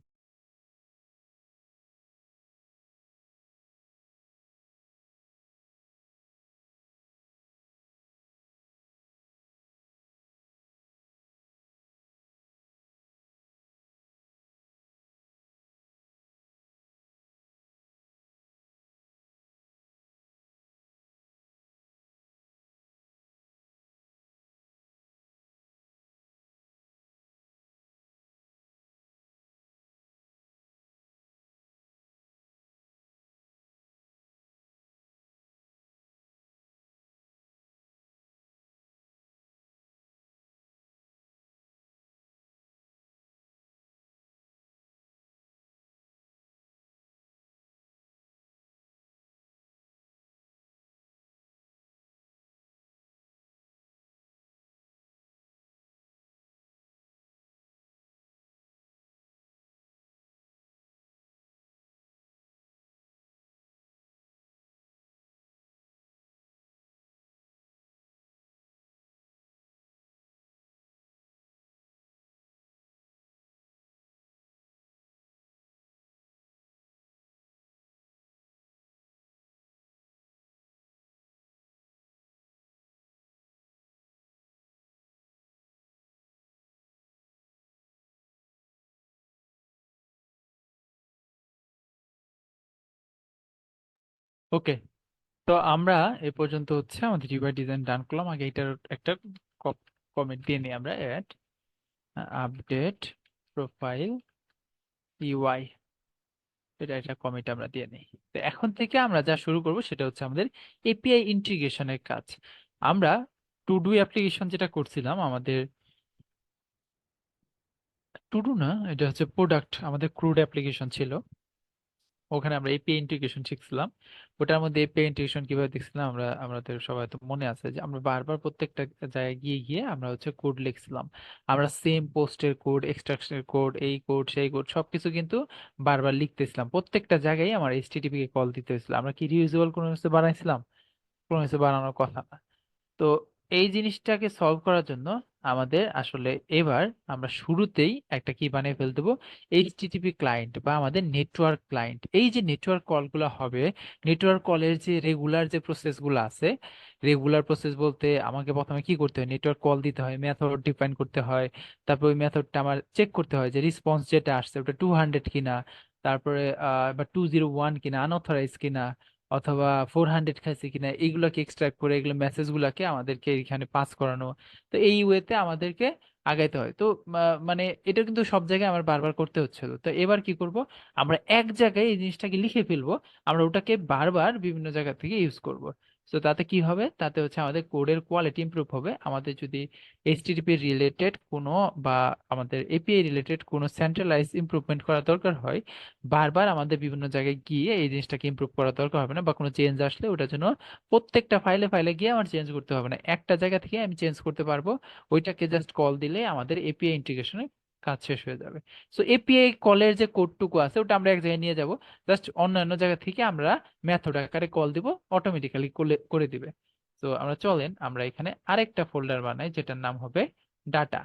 Speaker 1: ওকে, তো আমরা এ পর্যন্ত হচ্ছে আমাদের ইউআই ডিজাইন ডান করলাম। আগে এটার একটা কমেন্ট দিয়ে নিই আমরা, এড আপডেট প্রোফাইল ইউআই, এটা একটা কমিট আমরা দিয়ে নিই। তো এখন থেকে আমরা যা শুরু করব সেটা হচ্ছে আমাদের এপিআই ইন্টিগ্রেশনের কাজ। আমরা টু ডু অ্যাপ্লিকেশন যেটা করছিলাম, আমাদের টু ডু না, এটা হচ্ছে প্রোডাক্ট, আমাদের ক্রুড অ্যাপ্লিকেশন ছিল, ওখানে আমরা এপিআই ইন্টিগ্রেশন শিখছিলাম। ওটার মধ্যে এপিআই ইন্টিগ্রেশন কিভাবে দেখছিলাম আমরা, আমাদের সবাই তো মনে আছে যে আমরা বারবার প্রত্যেকটা জায়গায় গিয়ে গিয়ে আমরা হচ্ছে কোড লিখছিলাম। আমরা সেম পোস্টের কোড, এক্সট্রাকশনের কোড, এই কোড সেই কোড সবকিছু কিন্তু বারবার লিখতেছিলাম। প্রত্যেকটা জায়গায় আমার এইচটিটিপি কে কল দিতে হয়েছিল। আমরা কি রিউজেবল কোনো কিছু বানাইছিলাম? কোনো কিছু বানানোর কথা না। তো এই জিনিসটাকে সলভ করার জন্য আমাদের আসলে এবার আমরা শুরুতেই একটা কি বানিয়ে ফেলতে দেবো, এইচটিটিপি ক্লায়েন্ট বা আমাদের নেটওয়ার্ক ক্লায়েন্ট। এই যে নেটওয়ার্ক কলগুলো হবে, নেটওয়ার্ক কলের যে রেগুলার যে প্রসেসগুলো আছে, রেগুলার প্রসেস বলতে আমাকে প্রথমে কি করতে হয়, নেটওয়ার্ক কল দিতে হয়, মেথড ডিফাইন করতে হয়, তারপর ওই মেথডটা আমার চেক করতে হয় যে রেসপন্স যেটা আসছে ওটা 200 কিনা, তারপরে বা 201 কিনা, আনঅথরাইজ কিনা, অথবা 400 খাইছে কিনা, এইগুলাকে এক্সট্রাক্ট করে এগুলো মেসেজ গুলাকে আমাদেরকে এখানে পাস করানো। তো এই ওয়েতে আমাদেরকে আগাইতে হয়। তো মানে এটা কিন্তু সব জায়গায় আমার বারবার করতে হচ্ছিল। তো এবার কি করব, আমরা এক জায়গায় এই জিনিসটাকে লিখে ফেলবো, আমরা ওটাকে বারবার বিভিন্ন জায়গা থেকে ইউজ করব। তো তাতে কি হবে, তাতে হচ্ছে আমাদের কোডের কোয়ালিটি ইমপ্রুভ হবে। আমাদের যদি এইচটিটিপি রিলেটেড কোনো বা আমাদের এপিআই রিলেটেড কোনো সেন্ট্রালাইজ ইমপ্রুভমেন্ট করা দরকার হয়, বারবার আমাদের বিভিন্ন জায়গায় গিয়ে এই জিনিসটাকে ইমপ্রুভ করার দরকার হবে না, বা কোনো চেঞ্জ আসলে ওটার জন্য প্রত্যেকটা ফাইলে ফাইলে গিয়ে আমার চেঞ্জ করতে হবে না, একটা জায়গা থেকে আমি চেঞ্জ করতে পারবো। ওইটাকে জাস্ট কল দিলে আমাদের এপিআই ইন্টিগ্রেশনের কাজ শেষ হয়ে যাবে। সো এপিআই কলের যে কোডটুকু আছে ওটা আমরা এক জায়গায় নিয়ে যাব, জাস্ট অন্যান্য জায়গা থেকে আমরা মেথড আকারে কল দিব, অটোমেটিক্যালি করে দিবে। তো আমরা চলেন আমরা এখানে আরেকটা ফোল্ডার বানাই যেটার নাম হবে ডাটা।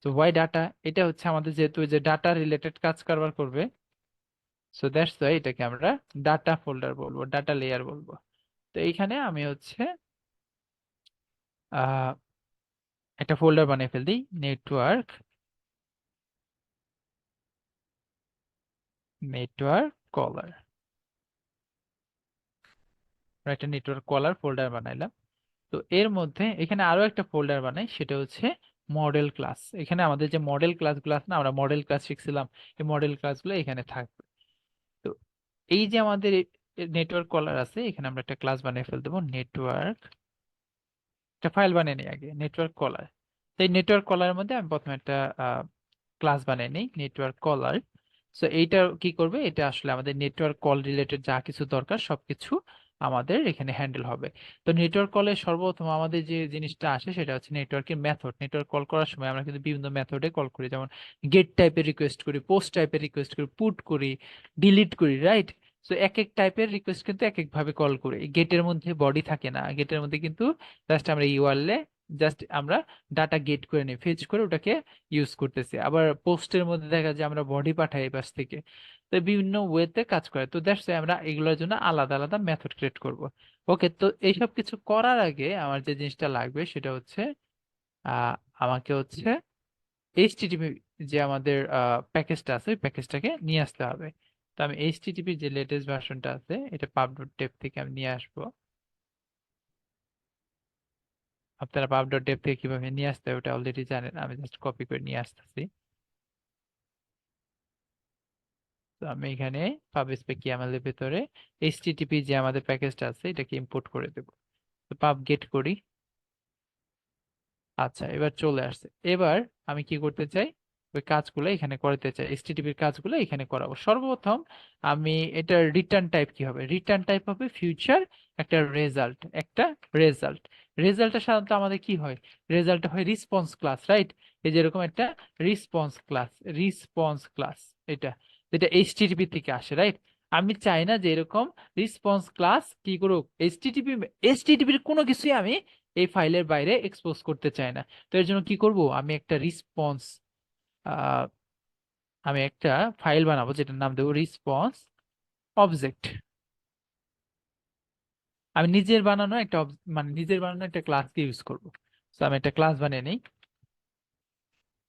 Speaker 1: তো ওয়াই ডাটা, এটা হচ্ছে আমাদের যেহেতু যে ডাটা রিলেটেড কাজ কারবার করবে, সো দ্যাটস ওয়াই এটাকে আমরা ডাটা ফোল্ডার বলবো, ডাটা লেয়ার বলবো। তো এইখানে আমি হচ্ছে আহ একটা ফোল্ডার বানিয়ে ফেল দিই, নেটওয়ার্ক, নেটওয়ার্ক কলার। একটা নেটওয়ার্ক কলার ফোল্ডার বানাইলাম। তো এর মধ্যে এখানে আরো একটা ফোল্ডার বানাই, সেটা হচ্ছে মডেল ক্লাস। এখানে আমাদের যে মডেল ক্লাসগুলো আছে না, আমরা মডেল ক্লাস শিখছিলাম, এই মডেল ক্লাসগুলো এখানে থাকবে। তো এই যে আমাদের নেটওয়ার্ক কলার আছে, এখানে আমরা একটা ক্লাস বানিয়ে ফেল দেবো, নেটওয়ার্ক, একটা ফাইল বানিয়ে নিই আগে, নেটওয়ার্ক কলার। তো এই নেটওয়ার্ক কলারের মধ্যে আমি প্রথমে একটা ক্লাস বানিয়ে নিই, নেটওয়ার্ক কলার। সো এইটা কি করবে, এটা আসলে আমাদের নেটওয়ার্ক কল রিলেটেড যা কিছু দরকার সবকিছু আমাদের এখানে হ্যান্ডেল হবে। তো নেটওয়ার্ক কলে সর্বপ্রথম আমাদের যে জিনিসটা আসে সেটা হচ্ছে নেটওয়ার্কের মেথড। নেটওয়ার্ক কল করার সময় আমরা কিন্তু বিভিন্ন মেথডে কল করি, যেমন গেট টাইপের রিকোয়েস্ট করি, পোস্ট টাইপের রিকোয়েস্ট করি, পুট করি, ডিলিট করি, রাইট? সো এক এক টাইপের রিকোয়েস্ট কিন্তু এক এক ভাবে কল করি। গেটের মধ্যে বডি থাকে না, গেটের মধ্যে কিন্তু জাস্ট আমরা ইউআরএল জাস্ট আমরা ডাটা গেট করে নিই, ফেচ করে ওটাকে ইউজ করতেছি। আবার পোস্টের মধ্যে দেখা যায় আমরা বডি পাঠাই এই পাশ থেকে। তো বিভিন্ন ওয়েতে কাজ করে। তো দ্যাটস আমরা এগুলোর জন্য আলাদা আলাদা মেথড ক্রিয়েট করব। ওকে, তো এইসব কিছু করার আগে আমার যে জিনিসটা লাগবে সেটা হচ্ছে আহ আমাকে হচ্ছে এইচটিটিপি যে আমাদের প্যাকেজটা আছে ওই প্যাকেজটাকে নিয়ে আসতে হবে। তো আমি এইচটিটিপি যে লেটেস্ট ভার্সনটা আছে এটা pub.dev থেকে আমি নিয়ে আসবো। আপনারা pub.dev থেকে কিভাবে নিয়ে আসতে হবে ওটা অলরেডি জানেন, আমি জাস্ট কপি করে নিয়ে আসতেছি। তো আমি এখানে পাবস্পেক ইয়ামাল এর ভিতরে এইচটিটিপি যে আমাদের প্যাকেজটা আছে এটাকে ইম্পোর্ট করে দেব। তো পাব গেট করি। আচ্ছা, এবার চলে আসছে। এবার আমি কি করতে চাই, ওই কাজগুলো এখানে করতে চাই, এইচটিটিপির কাজগুলো এখানে করাবো। সর্বপ্রথম আমি এটার রিটার্ন টাইপ কি হবে, রিটার্ন টাইপ হবে ফিউচার একটা রেজাল্ট, একটা রেজাল্ট। রেজাল্টটা সাধারণত আমাদের কি হয়, রেজাল্ট হয় রেসপন্স ক্লাস, রাইট? এই যেরকম একটা রেসপন্স ক্লাস, রেসপন্স ক্লাস, এটা যেটা এইচটিটিপি থেকে আসে, রাইট? আমি চাই না যে এরকম রেসপন্স ক্লাস কি করুক এইচটিটিপি, এইচটিটিপির কোনো কিছুই আমি এই ফাইলের বাইরে এক্সপোজ করতে চাই না। তো এর জন্য কি করব, আমি একটা রেসপন্স, আমি একটা ফাইল বানাবো যেটার নাম দেবো রেসপন্স অবজেক্ট। আমি নিজের বানানো একটা মানে নিজের বানানো একটা ক্লাসকে ইউজ করব। তো আমি একটা ক্লাস বানিয়ে নিই,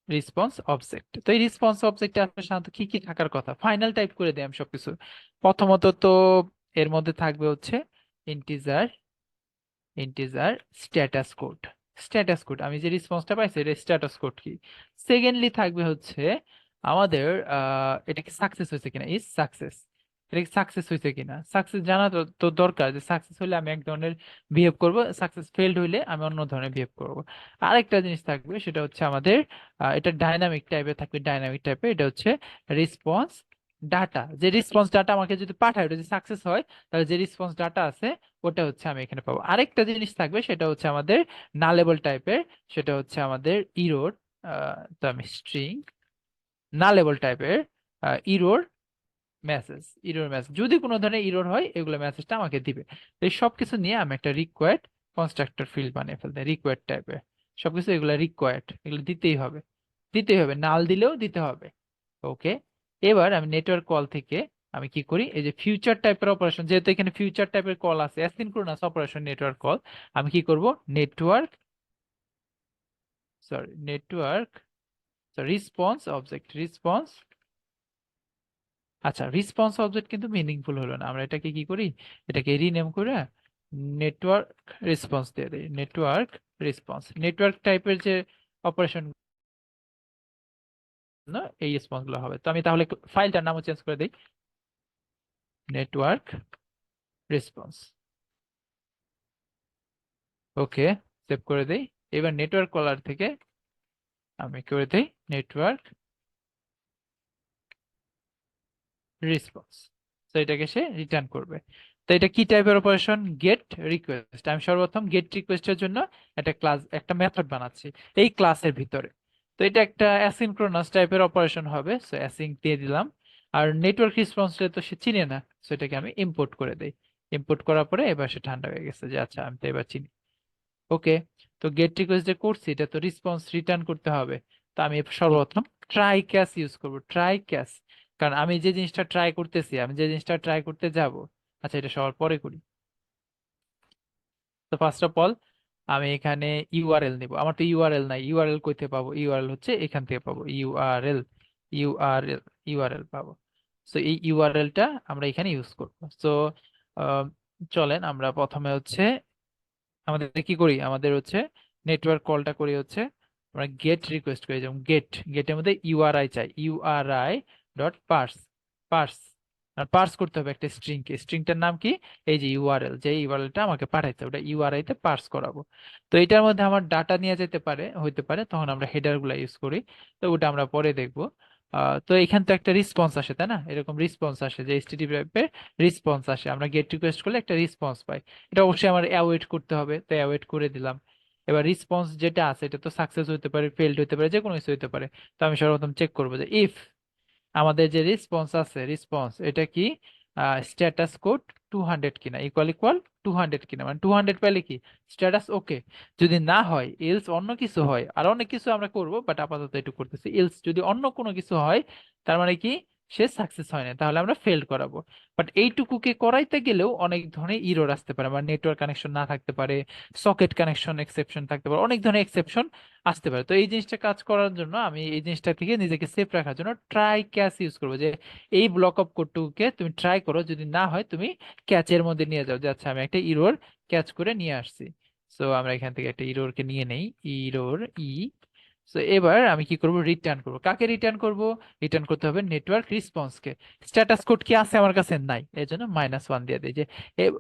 Speaker 1: রেসপন্স অবজেক্ট। তো এই রেসপন্স অবজেক্টে আসলে সাধারণত কি কি থাকার কথা, ফাইনাল টাইপ করে দিই আমি সবকিছু। প্রথমত তো এর মধ্যে থাকবে হচ্ছে integer integer status code. Status code, আমি যে রেসপন্সটা পাইছি এটা স্ট্যাটাস কোড কি। সেকেন্ডলি থাকবে হচ্ছে আমাদের এটা কি সাকসেস হয়েছে কিনা, ইজ সাকসেস। এটা কি সাকসেস হয়েছে কিনা, সাকসেস জানা তো দরকার, যে সাকসেস হলে আমি এক ধরনের বিহেভ করব, সাকসেস ফেলড হইলে আমি অন্য ধরনের বিহেভ করব। আরেকটা জিনিস থাকবে সেটা হচ্ছে আমাদের এটা ডাইনামিক টাইপের থাকবে, ডাইনামিক টাইপের এটা হচ্ছে রেসপন্স ডাটা। যে রেসপন্স ডাটা আমাকে যদি পাঠায় ওটা যদি সাকসেস হয়, তাহলে যে রেসপন্স ডাটা আছে ওটা হচ্ছে আমি এখানে পাবো। আরেকটা জিনিস থাকবে সেটা হচ্ছে আমাদের নালেবল টাইপের, সেটা হচ্ছে আমাদের ইরোর। তো আমি স্ট্রিং নালেবল টাইপের ইরোর মেসেজ, ইরোর মেসেজ যদি কোনো ধরনের ইরোর হয় এগুলো মেসেজটা আমাকে দিবে। তো এই সবকিছু নিয়ে আমি একটা রিকোয়ার্ড কনস্ট্রাক্টর ফিল্ড বানিয়ে ফেলতে, রিকোয়ার্ড টাইপের সবকিছু, এগুলো রিকোয়ার্ড, এগুলো দিতেই হবে, দিতেই হবে, নাল দিলেও দিতে হবে। ওকে, এবার আমি নেটওয়ার্ক কল থেকে আমি কি করি, এই যে ফিউচার টাইপের অপারেশন, যেহেতু এখানে ফিউচার টাইপের কল আছে, অ্যাসিনক্রোনাস অপারেশন নেটওয়ার্ক কল, আমি কি করব, network network response object, response. আচ্ছা, রেসপন্স অবজেক্ট কিন্তু মিনিংফুল হলো না, আমরা এটাকে কি করি, এটাকে রিনেম করে নেটওয়ার্ক রেসপন্স দিয়ে দিই। নেটওয়ার্ক রেসপন্স, নেটওয়ার্ক টাইপের যে অপারেশন এই রেসপন্স গুলো হবে। তো আমি তাহলে ফাইলটার নামও চেঞ্জ করে দিই, নেটওয়ার্ক রেসপন্স। ওকে, সেভ করে দেই। এবার নেটওয়ার্ক কলার থেকে আমি করে দেই নেটওয়ার্ক রেসপন্স। তো এটাকে সে রিটার্ন করবে। তো এটা কি টাইপের অপারেশন, গেট রিকোয়েস্ট। আমি সর্বপ্রথম গেট রিকোয়েস্টের জন্য একটা ক্লাস, একটা মেথড বানাচ্ছি এই ক্লাসের ভিতরে। তো এটা একটা অ্যাসিনক্রোনাস টাইপের অপারেশন হবে, সো অ্যাসিন দিয়ে দিলাম। আর নেটওয়ার্ক রেসপন্স তো সে চিনে না, সো এটাকে আমি ইম্পোর্ট করে দেই। ইম্পোর্ট করার পরে এবার সে ঠান্ডা হয়ে গেছে যে আচ্ছা আমি তো এবার চিনি। ওকে, তো গেট রিকোয়েস্ট যে করছি এটা তো রেসপন্স রিটার্ন করতে হবে। তো আমি সর্বপ্রথম ট্রাই ক্যাচ ইউজ করব, ট্রাই ক্যাচ। কারণ আমি যে জিনিসটা ট্রাই করতেছি, আমি যে জিনিসটা ট্রাই করতে যাব, আচ্ছা এটা সবার পরে করি। তো ফার্স্ট অফ অল আমি এখানে ইউআরএল নিব, আমার তো ইউআরএল নাই, ইউআরএল কইতে পাবো, ইউআরএল হচ্ছে এখান থেকে পাবো, ইউআরএল, ইউআরএল, ইউআরএল পাবো। সো এই ইউআরএলটা আমরা এখানে ইউজ করবো। সো চলেন আমরা প্রথমে হচ্ছে আমাদের কি করি, আমাদের হচ্ছে নেটওয়ার্ক কলটা করি হচ্ছে আমরা গেট রিকোয়েস্ট করি, যেমন গেটের মধ্যে ইউআরআই চাই, ইউআরআই ডট পার্স, পার্স। আর পার্স করতে হবে একটা স্ট্রিং কে, স্ট্রিংটার নাম কি, এই যে ইউআরএল, যে ইউআরএলটা আমাকে পাঠাইতে ওটা ইউআরআই তে পার্স করাবো। তো এটার মধ্যে আমার ডাটা নিয়ে যেতে পারে, হইতে পারে, তখন আমরা হেডার গুলা ইউজ করি। তো ওটা আমরা পরে দেখবো। তো এখান তো একটা রেসপন্স আসে তাই না, এরকম রেসপন্স আসে যে এইচটিটিপি টাইপের রেসপন্স আসে, আমরা গেট রিকোয়েস্ট করলে একটা রেসপন্স পাই। এটা অবশ্যই আমার অ্যাওয়েট করতে হবে, তো অ্যাওয়েট করে দিলাম। এবার রেসপন্স যেটা আছে এটা তো সাকসেস হতে পারে, ফেলড হতে পারে, যে কোনো কিছু হতে পারে। তো আমি সর্বপ্রথম চেক করবো যে ইফ আমাদের যে রেসপন্স আছে, রেসপন্স এটা কি স্ট্যাটাস কোড 200 কিনা, ইকুয়াল ইকুয়াল 200 কিনা, মানে 200 পেলে কি স্ট্যাটাস ওকে। যদি না হয়, এলস অন্য কিছু হয়, আর অনেক কিছু আমরা করব বাট আপাতত একটু করতেছি, এলস যদি অন্য কোনো কিছু হয় তার মানে কি সে সাকসেস হয় না, তাহলে আমরা ফেল করাবো। বাট এইটুকুকে করাইতে গেলেও অনেক ধরনের ইরর আসতে পারে, মানে নেটওয়ার্ক কানেকশন না থাকতে পারে, সকেট কানেকশন এক্সেপশন থাকতে পারে, অনেক ধরনের এক্সেপশন আসতে পারে। তো এই জিনিসটা কাজ করার জন্য আমি এই জিনিসটা থেকে নিজেকে সেফ রাখার জন্য ট্রাই ক্যাচ ইউজ করবো, যে এই ব্লক অফ কোডটুকুকে তুমি ট্রাই করো, যদি না হয় তুমি ক্যাচের মধ্যে নিয়ে যাও, যে আচ্ছা আমি একটা ইরোর ক্যাচ করে নিয়ে আসছি। সো আমরা এখান থেকে একটা ইরোরকে নিয়ে নেই, ইরোর ই। সো এবার আমি কি করব, রিটার্ন করব, কাকে রিটার্ন করব, রিটার্ন করতে হবে নেটওয়ার্ক রেসপন্সকে। স্ট্যাটাস কোড কি আছে আমার কাছে, নাই, এই জন্য -1 দিয়ে দিই। যে এ-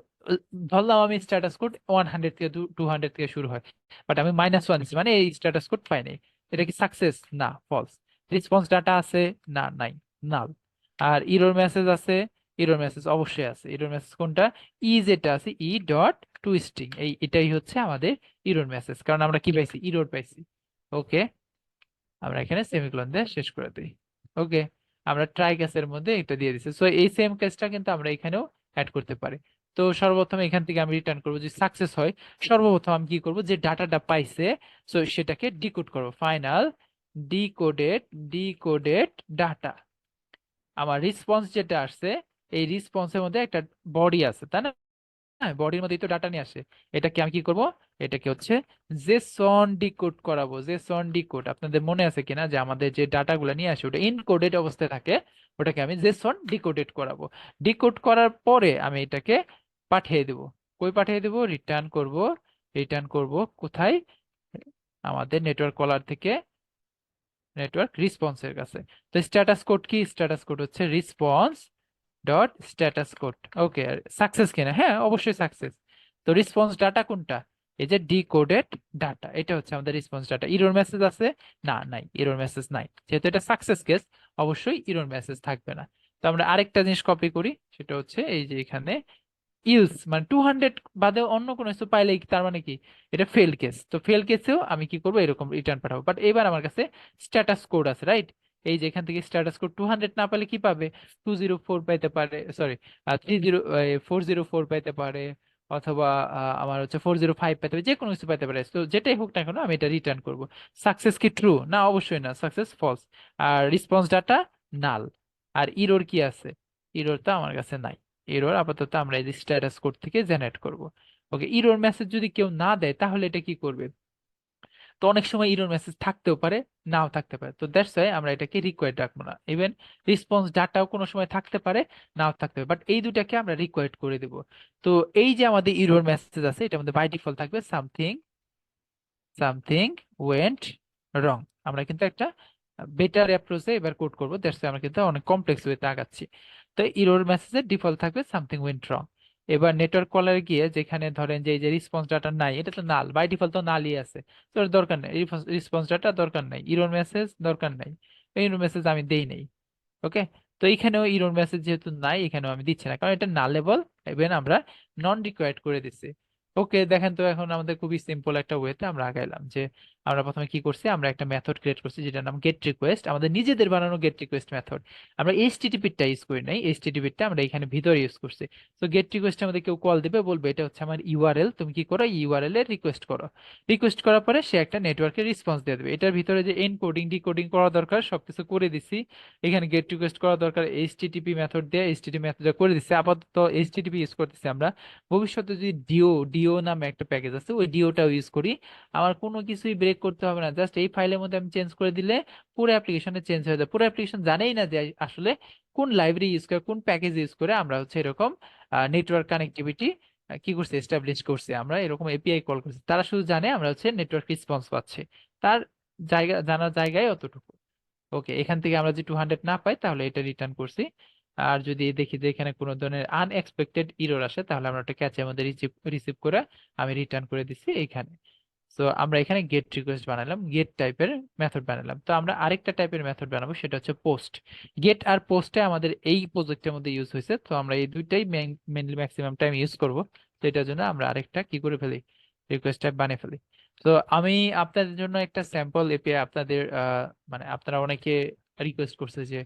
Speaker 1: ধরলাম আমি স্ট্যাটাস কোড 100 থেকে 200 থেকে শুরু হয়, বাট আমি -1 দিচ্ছি, মানে এই স্ট্যাটাস কোড পাই নাই। এটা কি সাকসেস, না ফলস। রেসপন্স ডাটা আছে, না নাই, নাল। আর ইরর মেসেজ আছে, ইরর মেসেজ অবশ্যই আছে। ইরর মেসেজ কোনটা, যেটা আছে ডট টু স্ট্রিং, এটাই হচ্ছে আমাদের ইরর মেসেজ, কারণ আমরা কি পাইছি, ইরর পাইছি। ওকে, আমরা এখানে সেমিকোলন দিয়ে শেষ করে দিই। ওকে, আমরা ট্রাই কেসের মধ্যে এটা দিয়ে দিচ্ছি। সো এই সেম কেসটা কিন্তু আমরা এখানেও অ্যাড করতে পারি। তো সর্বপ্রথম এখান থেকে আমি রিটার্ন করবো, যদি সাকসেস হয় সর্বপ্রথম আমি কি করব, যে ডাটাটা পাইছে সো সেটাকে ডিকোড করব, ফাইনাল ডিকোডেড, ডিকোডেড ডাটা। আমার রেসপন্স যেটা আসছে এই রেসপন্সের মধ্যে একটা বডি আছে তাই না, হ্যাঁ, বডির মধ্যেই তো ডাটা নিয়ে আসে। এটাকে আমি কি করব, এটাকে হচ্ছে জেসন ডিকোড করাবো। জেসন ডিকোড, আপনাদের মনে আছে কিনা যে আমাদের যে ডাটাগুলো নিয়ে আসে ওটা ইনকোডেড অবস্থায় থাকে, ওটাকে আমি জেসন ডিকোডেড করাবো। ডিকোড করার পরে আমি এটাকে পাঠিয়ে দেব। কই পাঠিয়ে দেব? রিটার্ন করব। রিটার্ন করব কোথায়? আমাদের নেটওয়ার্ক কলার থেকে নেটওয়ার্ক রেসপন্সের কাছে। তো স্ট্যাটাস কোড কি? স্ট্যাটাস কোড হচ্ছে রেসপন্স ডট স্ট্যাটাস কোড। ওকে, সাকসেস কিনা? হ্যাঁ, অবশ্যই সাকসেস। তো রেসপন্স ডাটা কোনটা? এই যে ডিকোডেড ডাটা, এটা হচ্ছে আমাদের রেসপন্স ডাটা। ইরর মেসেজ আছে? না, নাই, ইরর মেসেজ নাই। যেহেতু এটা সাকসেস কেস, অবশ্যই ইরর মেসেজ থাকবে না। তো আমরা আরেকটা জিনিস কপি করি, সেটা হচ্ছে এই যে এখানে ইলস, মানে 200 বাদে অন্য কোনো কিছু পাইলে তার মানে কি এটা ফেল কেস। তো ফেল কেসেও আমি কি করবো, এরকম রিটার্ন পাঠাবো। বাট এবার আমার কাছে স্ট্যাটাস কোড আছে, রাইট? এই যে এখান থেকে স্ট্যাটাস কোড 200 না পেলে কি পাবে? 204 পাইতে পারে, সরি 404 পাইতে পারে, অথবা আমার হচ্ছে 405 পাইতে পারে, যে কোনো কিছু পাইতে পারে। তো যেটাই হোক না কেন আমি এটা রিটার্ন করব। সাকসেস কি ট্রু? না, অবশ্যই না, সাকসেস ফলস। আর রেসপন্স ডাটা নাল। আর ইরর কি আছে? ইরর তো আমার কাছে নাই। এরর আপাতত আমরা এই স্ট্যাটাস কোড থেকে জেনারেট করব। ওকে, ইরর মেসেজ যদি কেউ না দেয় তাহলে এটা কি করবে? তো অনেক সময় ইরর মেসেজ থাকতেও পারে, নাও থাকতে পারে। তো দ্যাটস ওয়াই আমরা এটাকে রিকোয়ার্ড রাখবো না। ইভেন রেসপন্স ডাটাও কোনো সময় থাকতে পারে, নাও থাকতে পারে, বাট এই দুটাকে আমরা রিকোয়ার্ড করে দেব। তো এই যে আমাদের ইরর মেসেজ আছে, এটার মধ্যে বাই ডিফল্ট থাকবে সামথিং সামথিং ওয়েন্ট রং। আমরা কিন্তু একটা বেটার অ্যাপ্রোচে এবার কোড করবো, দ্যাটস আমরা কিন্তু অনেক কমপ্লেক্স ওয়েতে আগাচ্ছি। তো এরর মেসেজের ডিফল্ট থাকবে সামথিং ওয়েন্ট রং। এবার নেটওয়ার্ক কলারে গিয়ে যেখানে ধরেন যে এই যে রেসপন্স ডাটা নাই, এটা তো নাল, বাই ডিফল্ট তো নালই আছে, তো এর দরকার নেই। রেসপন্স ডাটা দরকার নাই, ইরর মেসেজ দরকার নাই, ইরর মেসেজ আমি দেই নেই। ওকে, তো এখানেও ইরর মেসেজ যেহেতু নাই, এখানেও আমি দিচ্ছি না, কারণ এটা নালেবল। ইভেন আমরা নন রিকোয়ার্ড করে দিচ্ছি। ওকে, দেখেন তো এখন আমাদের খুবই সিম্পল একটা ওয়েতে আমরা আগাইলাম যে আমরা প্রথমে কি করছি, আমরা একটা মেথড ক্রিয়েট করছি যেটার নাম গেট রিকোয়েস্ট, আমাদের নিজেদের বানানো গেট রিকোয়েস্ট মেথড। আমরা এইচটিটিপি টা ইউজ করি নাই, এইচটিটিপি টা আমরা এখানে ভিতরে ইউজ করছি। তো গেট রিকোয়েস্টে আমাদের কেউ কল দিবে, বলবে এটা হচ্ছে আমার ইউআরএল, তুমি কি করো, ইউআরএল এর রিকোয়েস্ট করো। রিকোয়েস্ট করার পরে সে একটা নেটওয়ার্কের রেসপন্স দিয়ে দেবে। এটার ভিতরে যে এনকোডিং ডিকোডিং করা দরকার সবকিছু করে দিছি। এখানে গেট রিকোয়েস্ট করা দরকার, এইচটিটিপি মেথড দিয়ে এইচটিটিপি মেথড করে দিচ্ছি। আপাতত এইচটিটিপি ইউজ করতেছি আমরা। ভবিষ্যতে যদি ডিও ডিও নামে একটা প্যাকেজ আছে, ওই ডিওটাও ইউজ করি। আমার কোনো কিছুই ব্রেক করতে হবে না, জাস্ট এই ফাইলের মধ্যে আমি চেঞ্জ করে দিলে পুরো অ্যাপ্লিকেশনে চেঞ্জ হয়ে যায়। পুরো অ্যাপ্লিকেশন জানেই না যে আসলে কোন লাইব্রেরি ইউজ করে, কোন প্যাকেজ ইউজ করে আমরা হচ্ছে এরকম নেটওয়ার্ক কানেক্টিভিটি কি করছি, এস্টাবলিশ করছি, আমরা এরকম এপিআই কল করছি। তারা শুধু জানে আমরা হচ্ছে নেটওয়ার্ক রেসপন্স পাচ্ছি, তার জায়গা জানার জায়গায় অতটুকু। ওকে, এখান থেকে আমরা যদি 200 না পাই তাহলে এটা রিটার্ন করছি। আর যদি দেখি যে এখানে কোনো ধরনের আনএক্সপেক্টেড ইরর আসে, তাহলে আমরা একটা ক্যাচের মধ্যে রিসিভ রিসিভ করে আমি রিটার্ন করে দিচ্ছি এইখানে। সো আমরা এখানে গেট রিকোয়েস্ট বানালাম, গেট টাইপের মেথড বানালাম। তো আমরা আরেকটা টাইপের মেথড বানাবো, সেটা হচ্ছে পোস্ট। গেট আর পোস্টে আমাদের এই প্রজেক্টের মধ্যে ইউজ হয়েছে, তো আমরা এই দুইটাই মেইনলি ম্যাক্সিমাম টাইম ইউজ করব। তো এটার জন্য আমরা আরেকটা কি করে ফেলি, রিকোয়েস্ট টাইপ বানিয়ে ফেলি। তো আমি আপনাদের জন্য একটা স্যাম্পল এপিআই আপনাদের মানে আপনারা অনেকে রিকোয়েস্ট করছে যে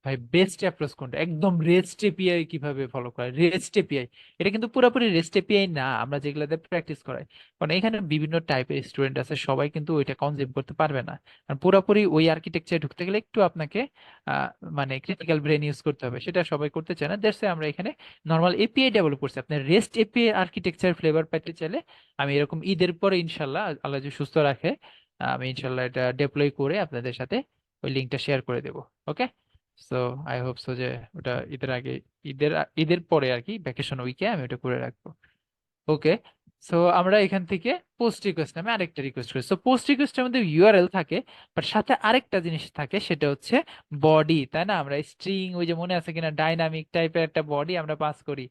Speaker 1: ভাই বেস্ট অ্যাপ্রোচ কোনটা, একদম রেস্ট এপিআই কিভাবে ফলো করে, রেস্ট এপিআই। এটা কিন্তু পুরোপুরি রেস্ট এপিআই না, আমরা যেগুলোতে প্র্যাকটিস করাই। কারণ এখানে বিভিন্ন টাইপের স্টুডেন্ট আছে, সবাই কিন্তু ওইটা কনজিউম করতে পারবে না। আর পুরোপুরি ওই আর্কিটেকচারে ঢুকতে গেলে একটু আপনাকে আহ, মানে ক্রিটিক্যাল ব্রেন ইউজ করতে হবে, সেটা সবাই করতে চায় না। দ্যাটস আমরা এখানে নর্মাল এপিআই ডেভেলপ করছি। আপনার রেস্ট এপিআই আর্কিটেকচার ফ্লেভার পেতে চাইলে আমি এরকম ঈদের পরে ইনশাল্লাহ, আল্লাহ যদি সুস্থ রাখে, আমি ইনশাল্লাহ এটা ডেপ্লয় করে আপনাদের সাথে ওই লিঙ্কটা শেয়ার করে দেবো। ওকে, সো আই হোপ সো যে ওটা ঈদের আগে, ঈদের পরে আর কি, ভ্যাকেশন উইকে আমি ওটা করে রাখবো। ওকে, সো আমরা এখান থেকে পোস্ট রিকোয়েস্ট নামে আরেকটা রিকোয়েস্ট করি। সো পোস্ট রিকোয়েস্টের মধ্যে ইউআরএল থাকে, বাট সাথে আরেকটা জিনিস থাকে, সেটা হচ্ছে বডি, তাই না? আমরা স্ট্রিং, ওই যে মনে আছে কিনা, ডাইনামিক টাইপের একটা বডি আমরা পাস করি।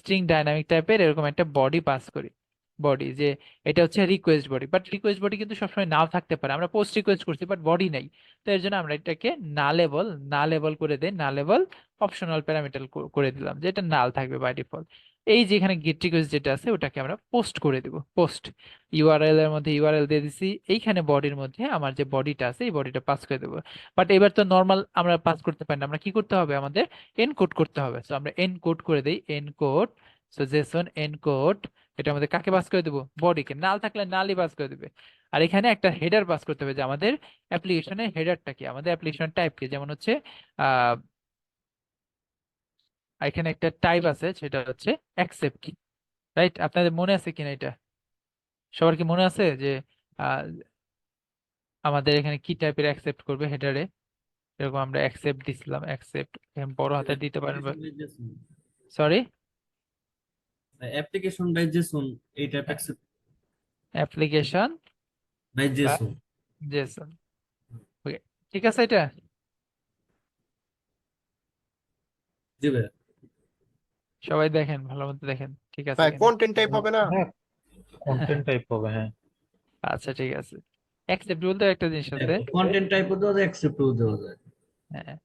Speaker 1: স্ট্রিং ডাইনামিক টাইপের এরকম একটা বডি পাস করি। বডি যে এটা হচ্ছে request body, but request body কিন্তু সবসময় নাও থাকতে পারে। আমরা পোস্ট রিকোয়েস্ট করছি বাট বডি নাই, তো এর জন্য আমরা এটাকে না লেবল করে দেই, না লেবল অপশনাল প্যারামিটার করে দিলাম, যে এটা নাল থাকবে বাই ডিফল্ট। এই যে এখানে গেট রিকোয়েস্ট যেটা আছে ওটাকে আমরা পোস্ট করে দিব, পোস্ট। ইউআরএল এর মধ্যে ইউআরএল দিয়ে দিছি, এইখানে বডির মধ্যে আমার যে বডিটা আছে এই বডিটা পাস করে দেবো। বাট এবার তো নর্মাল আমরা পাস করতে পারি না, আমরা কি করতে হবে, আমাদের এনকোড করতে হবে। তো আমরা এনকোড করে দেই, এনকোড। সো জেসন এনকোড, এটা আমাদের কাকে পাস করে দেবো, বডিকে। নাল থাকলে নালই পাস করে দেবে। আর এখানে একটা হেডার পাস করতে হবে, যে আমাদের অ্যাপ্লিকেশনের হেডারটা কি, আমাদের অ্যাপ্লিকেশন টাইপ কি, যেমন হচ্ছে আহ এখানে একটা টাইপ আছে সেটা হচ্ছে অ্যাকসেপ্ট। রাইট? আপনাদের মনে আছে কিনা এটা? সবার কি মনে আছে যে আহ, আমাদের এখানে কি টাইপের অ্যাকসেপ্ট করবে হেডারে? এরকম আমরা অ্যাকসেপ্ট দিছিলাম, অ্যাকসেপ্ট বড় হাতের দিতে পারেন।
Speaker 3: Application by JSON,
Speaker 1: sorry,
Speaker 3: application by JSON, এই টাইপ অ্যাকসেপ্ট
Speaker 1: অ্যাপ্লিকেশন
Speaker 3: বাই
Speaker 1: বা
Speaker 3: জেসন।
Speaker 1: জেসন। ওকে, ঠিক আছে এটা।
Speaker 3: জি ভাই।
Speaker 1: সবাই দেখেন, ভালো মতো দেখেন, ঠিক আছে
Speaker 4: ভাই
Speaker 1: কিনা।
Speaker 4: কন্টেন্ট টাইপ হবে না?
Speaker 2: হ্যাঁ, কন্টেন্ট টাইপ হবে, হ্যাঁ।
Speaker 1: আচ্ছা ঠিক আছে। অ্যাকসেপ্ট বলতে একটা জিনিস আছে।
Speaker 3: কন্টেন্ট টাইপও দেওয়া যায়, অ্যাকসেপ্টও দেওয়া যায়।
Speaker 1: হ্যাঁ,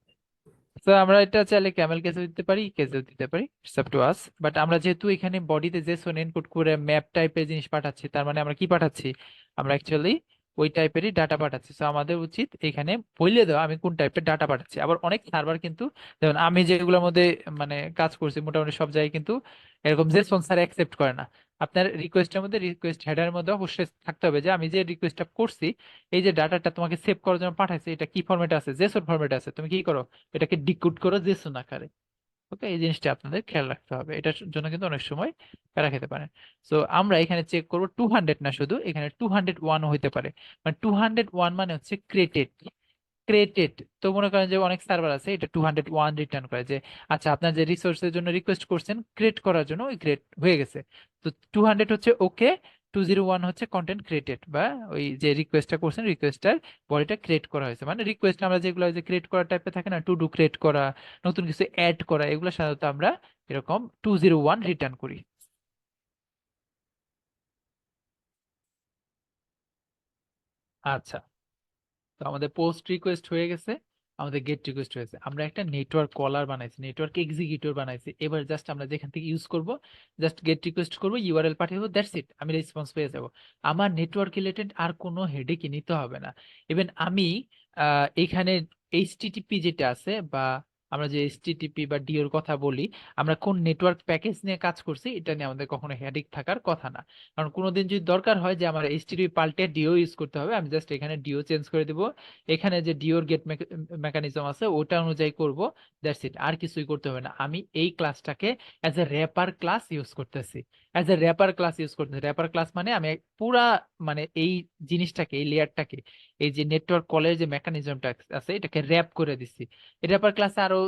Speaker 1: তো আমরা এটা চাইলে ক্যামেল কেসেও দিতে পারি, কেসেও দিতে পারি, it's up to us. But আমরা যেহেতু এখানে বডিতে জেসন ইনপুট করে ম্যাপ টাইপের জিনিস পাঠাচ্ছি, তার মানে আমরা কি পাঠাচ্ছি? আমরা অ্যাকচুয়ালি ওই টাইপেরই ডাটা পাঠাচ্ছি। তো আমাদের উচিত এখানে বলে দেওয়া আমি কোন টাইপের ডাটা পাঠাচ্ছি। আবার অনেক সার্ভার কিন্তু, যেমন আমি যেগুলোর মধ্যে মানে কাজ করছি মোটামুটি সব জায়গায় কিন্তু এরকম জেসন স্যার অ্যাকসেপ্ট করে না। আপনার রিকোয়েস্টের মধ্যে, রিকোয়েস্ট হেডারের মধ্যে অবশ্যই থাকতে হবে যে আমি যে রিকোয়েস্টটা করছি, এই যে ডাটাটা তোমাকে সেভ করার জন্য পাঠাইছি, এটা কি ফরম্যাটে আছে? জেসন ফরম্যাটে আছে, তুমি কি করো? এটাকে ডিকোড করো জেসন আকারে। ওকে, এই জিনিসটা আপনাদের খেয়াল রাখতে হবে, এটার জন্য কিন্তু অনেক সময় প্যারা খেতে পারে। সো আমরা এখানে চেক করবো 200 না, শুধু এখানে 201 হইতে পারে। মানে 201 মানে হচ্ছে ক্রিয়েটেড। ক্রিয়েটেড, তো মনে করেন যে অনেক সার্ভার আছে এটা 201 রিটার্ন করে যে আচ্ছা আপনার যে রিসোর্সের জন্য রিকোয়েস্ট করছেন ক্রিয়েট করার জন্য, ওই ক্রিয়েট হয়ে গেছে। তো 200 হচ্ছে ওকে, 201 হচ্ছে কন্টেন্ট ক্রিয়েটেড, বা ওই যে রিকোয়েস্টটা করছেন রিকোয়েস্টটার বডিটা ক্রিয়েট করা হয়েছে। মানে রিকোয়েস্ট আমরা যেগুলো যে ক্রিয়েট করার টাইপে থাকে না, টু ডু ক্রিয়েট করা, নতুন কিছু অ্যাড করা, এগুলো সাধারণত আমরা এরকম 201 রিটার্ন করি। আচ্ছা, তো আমাদের পোস্ট রিকোয়েস্ট হয়ে গেছে, আমাদের গেট রিকোয়েস্ট হয়েছে, আমরা একটা নেটওয়ার্ক কলার বানাইছি, নেটওয়ার্ক এক্সিকিউটর বানাইছি। এবার জাস্ট আমরা যেখান থেকে ইউজ করব, জাস্ট গেট রিকোয়েস্ট করব, ইউআরএল পাঠিয়ে দেবো, দ্যাটস ইট, আমি রেসপন্স পেয়ে যাব। আমার নেটওয়ার্ক রিলেটেড আর কোনো হেডেক নিতে হবে না। ইভেন আমি এখানে এইচটিটিপি যেটা আছে, বা আমরা যে এইচটিটিপি বা ডিওর কথা বলি, আমরা কোন নেটওয়ার্ক প্যাকেজ নিয়ে কাজ করছি এটা নিয়ে আমাদের কখনো হেডেক থাকার কথা না। কারণ কোনোদিন যদি দরকার হয় যে আমার এইচটিটিপি পাল্টে ডিও ইউজ করতে হবে, আমি জাস্ট এখানে ডিও চেঞ্জ করে দিব, এখানে যে ডিওর গেট মেকানিজম আছে ওটা অনুযায়ী করব, দ্যাটস ইট, আর কিছুই করতে হবে না। আমি এই ক্লাসটাকে as a wrapper class use করতেছি, as a wrapper class use করতেছি। র্যাপার ক্লাস মানে আমি পুরা মানে এই জিনিসটাকে, এই লেয়ারটাকে, এই যে নেটওয়ার্ক কলের যে মেকানিজমটা আছে এটাকে র্যাপ করে দিচ্ছি। এই র্যাপার ক্লাসে আরো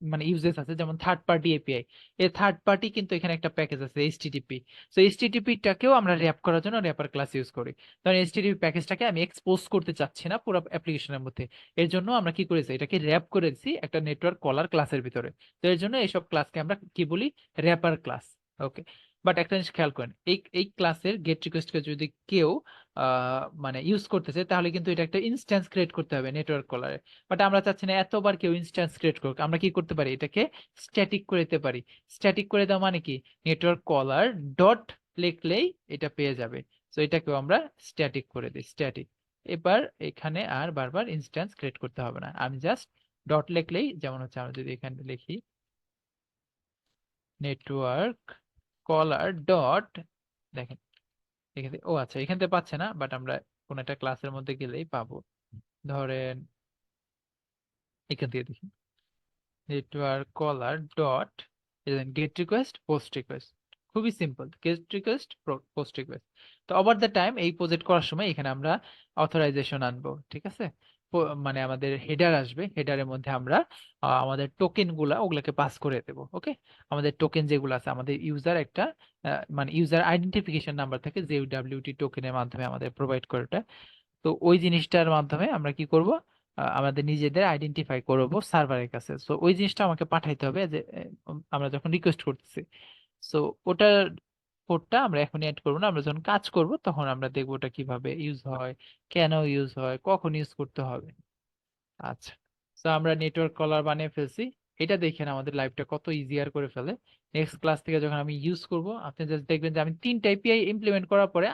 Speaker 1: মানে ইউজেস আছে, যেমন থার্ড পার্টি এপিআই। এই থার্ড পার্টি কিন্তু এখানে একটা প্যাকেজ আছে এইচটিটিপি। সো এইচটিটিপি টাকেও আমরা র্যাপ করার জন্য র্যাপার ক্লাস ইউজ করি। কারণ এইচটিটিপি প্যাকেজটাকে আমি এক্সপোজ করতে চাচ্ছি না পুরো অ্যাপ্লিকেশনের মধ্যে, এর জন্য আমরা কি করেছি, এটাকে র্যাপ করেছি একটা নেটওয়ার্ক কলার ক্লাসের ভিতরে। তো এর জন্য এইসব ক্লাসকে আমরা কি বলি? Wrapper class. ওকে, বাট একটা জিনিস খেয়াল করেন, এই এই ক্লাসের গেট রিকোয়েস্টকে যদি কেউ মানে ইউজ করতেছে, তাহলে কিন্তু এটা একটা ইনস্ট্যান্স ক্রিয়েট করতে হবে নেটওয়ার্ক কলারে। বাট আমরা চাচ্ছি না এতবার কেউ ইনস্ট্যান্স ক্রিয়েট করুক, আমরা কি করতে পারি, এটাকে স্ট্যাটিক করে দিতে পারি। স্ট্যাটিক করে দেওয়া মানে কি, নেটওয়ার্ক কলার ডট লিখলেই এটা পেয়ে যাবে। তো এটাকেও আমরা স্ট্যাটিক করে দিই, স্ট্যাটিক। এবার এখানে আর বারবার ইনস্ট্যান্স ক্রিয়েট করতে হবে না, আমি জাস্ট ডট লিখলেই, যেমন হচ্ছে আমরা যদি এখানে লিখি নেটওয়ার্ক কলার ডট, দেখেন এখানে, ও আচ্ছা এখান থেকে পাচ্ছে না, বাট আমরা কোন একটা ক্লাসের মধ্যে গেলেই পাবো। ধরেন এখান থেকে দেখি network caller dot get request post request, খুবই simple, get request post request. তো ওভার দ্য টাইম এই প্রজেক্ট করার সময় এখানে আমরা অথরাইজেশন আনবো, ঠিক আছে? মানে আমাদের হেডার আসবে, হেডারের মধ্যে আমরা আমাদের টোকেন গুলা ওগুলাকে পাস করে দেব। ওকে, আমাদের টোকেন যেগুলো আছে, আমাদের ইউজার একটা মানে ইউজার আইডেন্টিফিকেশন নাম্বার থাকে যে ডাব্লিউটি টোকেনের মাধ্যমে আমাদের প্রোভাইড করে ওটা। তো ওই জিনিসটার মাধ্যমে আমরা কি করব, আমাদের নিজেদের আইডেন্টিফাই করব সার্ভারের কাছে। সো ওই জিনিসটা আমাকে পাঠাইতে হবে যে আমরা যখন রিকোয়েস্ট করতেছি। সো ওটার কোডটা আমরা এখন অ্যাড করবো না, আমরা যখন কাজ করব তখন আমরা দেখবো ওটা কিভাবে ইউজ হয়, কেন ইউজ হয়, কখন ইউজ করতে হবে। আচ্ছা, তো আমরা নেটওয়ার্ক কলার বানিয়ে ফেলছি। এটা দেখেন আমাদের লাইফটা কত ইজিয়ার করে ফেলে। নেক্সট ক্লাস থেকে যখন আমি ইউজ করব, আপনি জাস্ট দেখবেন যে আমি 3টা এপিআই ইমপ্লিমেন্ট করার পরে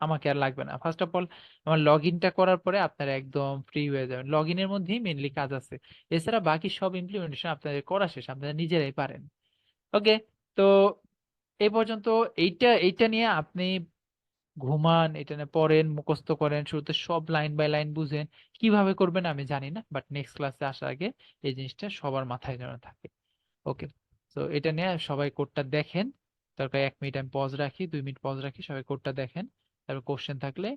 Speaker 1: আমাকে আর লাগবে না। ফার্স্ট অফ অল আমার লগ ইনটা করার পরে আপনারা একদম ফ্রি হয়ে যাবেন, লগ ইনের মধ্যেই মেনলি কাজ আছে। এছাড়া বাকি সব ইমপ্লিমেন্টেশন আপনাদের করা শেষ, আপনারা নিজেরাই পারেন। ওকে, তো এই পর্যন্ত এইটা এইটা নিয়ে আপনি ঘুমান, এটা নিয়ে পড়েন, মুখস্থ করেন, শুরুতে সব লাইন বাই লাইন বুঝেন। কিভাবে করবেন আমি জানি না, বাট নেক্সট ক্লাসে আসার আগে এই জিনিসটা সবার মাথায় যেন থাকে। ওকে, তো এটা নিয়ে সবাই কোডটা দেখেন, দরকার 1 মিনিট আমি পজ রাখি, 2 মিনিট পজ রাখি, সবাই কোডটা দেখেন, তারপর কোশ্চেন থাকলে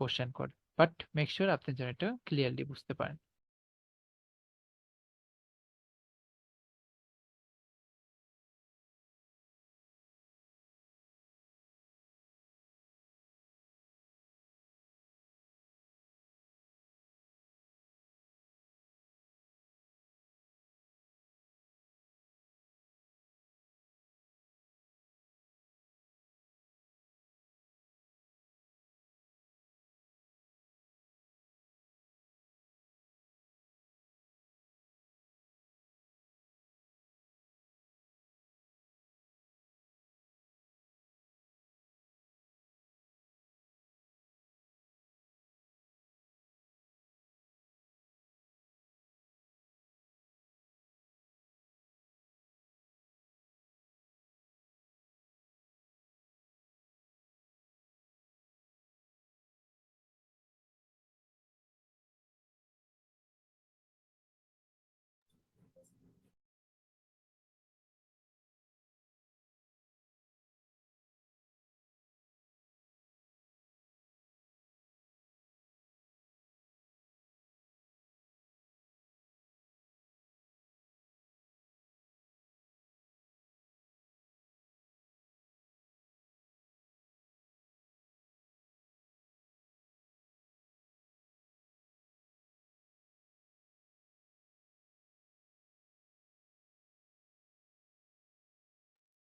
Speaker 1: কোশ্চেন করেন, বাট মেক শিওর আপনি যেন এটা ক্লিয়ারলি বুঝতে পারেন।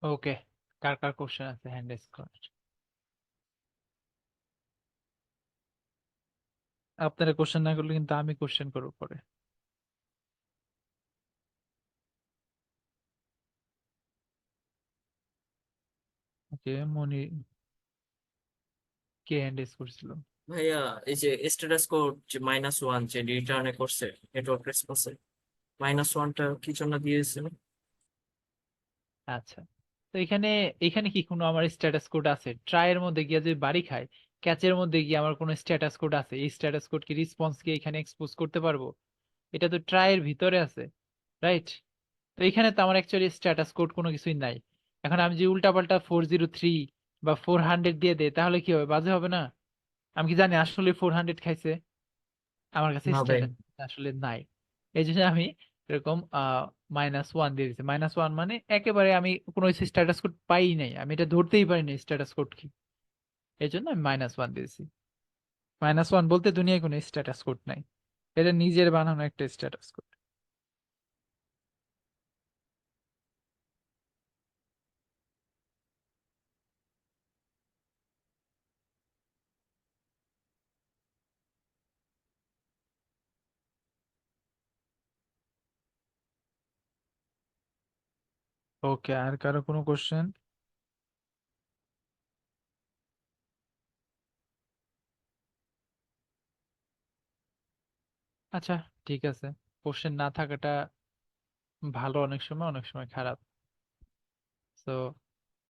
Speaker 1: ওকে, কার কার কোশ্চেন আছে হ্যান্ড রেজ করেন। আপনারা কোশ্চেন না করলে কিন্তু আমি কোশ্চেন করবো পরে। ওকে, মনি কে হ্যান্ড রেজ করছিল?
Speaker 4: ভাইয়া এই যে স্ট্যাটাস কোড যে -1 যে রিটার্নে করছে নেটওয়ার্ক রেসপন্সে, -1টা কি জন্য দিয়েছিল?
Speaker 1: আচ্ছা, তো এখানে এখানে কি কোনো আমার স্ট্যাটাস কোড আছে? ট্রাই এর মধ্যে গিয়ে যদি বাড়ি খায়, ক্যাচের মধ্যে গিয়ে আমার কোনো স্ট্যাটাস কোড আছে? এই স্ট্যাটাস কোড কি রেসপন্স কি এখানে এক্সপোজ করতে পারবো? এটা তো ট্রাই এর ভিতরে আছে, রাইট? তো এখানে তো আমার অ্যাকচুয়ালি স্ট্যাটাস কোড কোনো কিছুই নাই। এখন আমি যে উল্টাপাল্টা 403 বা 400 দিয়ে দেই, তাহলে কি হবে? বাজে হবে না? আমি কি জানি আসলে 400 খাইছে? আমার কাছে
Speaker 4: না ভাই,
Speaker 1: স্ট্যাটাস আসলে নাই। এই জন্য আমি এরকম -1 দিয়ে দিচ্ছি। -1 মানে একেবারে আমি কোনো স্ট্যাটাস কোড পাই নাই, আমি এটা ধরতেই পারিনি স্ট্যাটাস কোড কি। এই জন্য আমি -1 দিয়েছি। -1 বলতে দুনিয়ায় কোনো স্ট্যাটাস কোড নাই, এটা নিজের বানানো একটা স্ট্যাটাস কোড। ওকে, আর কারো কোনো কোশ্চেন? আচ্ছা, ঠিক আছে, কোশ্চেন না থাকাটা ভালো অনেক সময়, অনেক সময় খারাপ। তো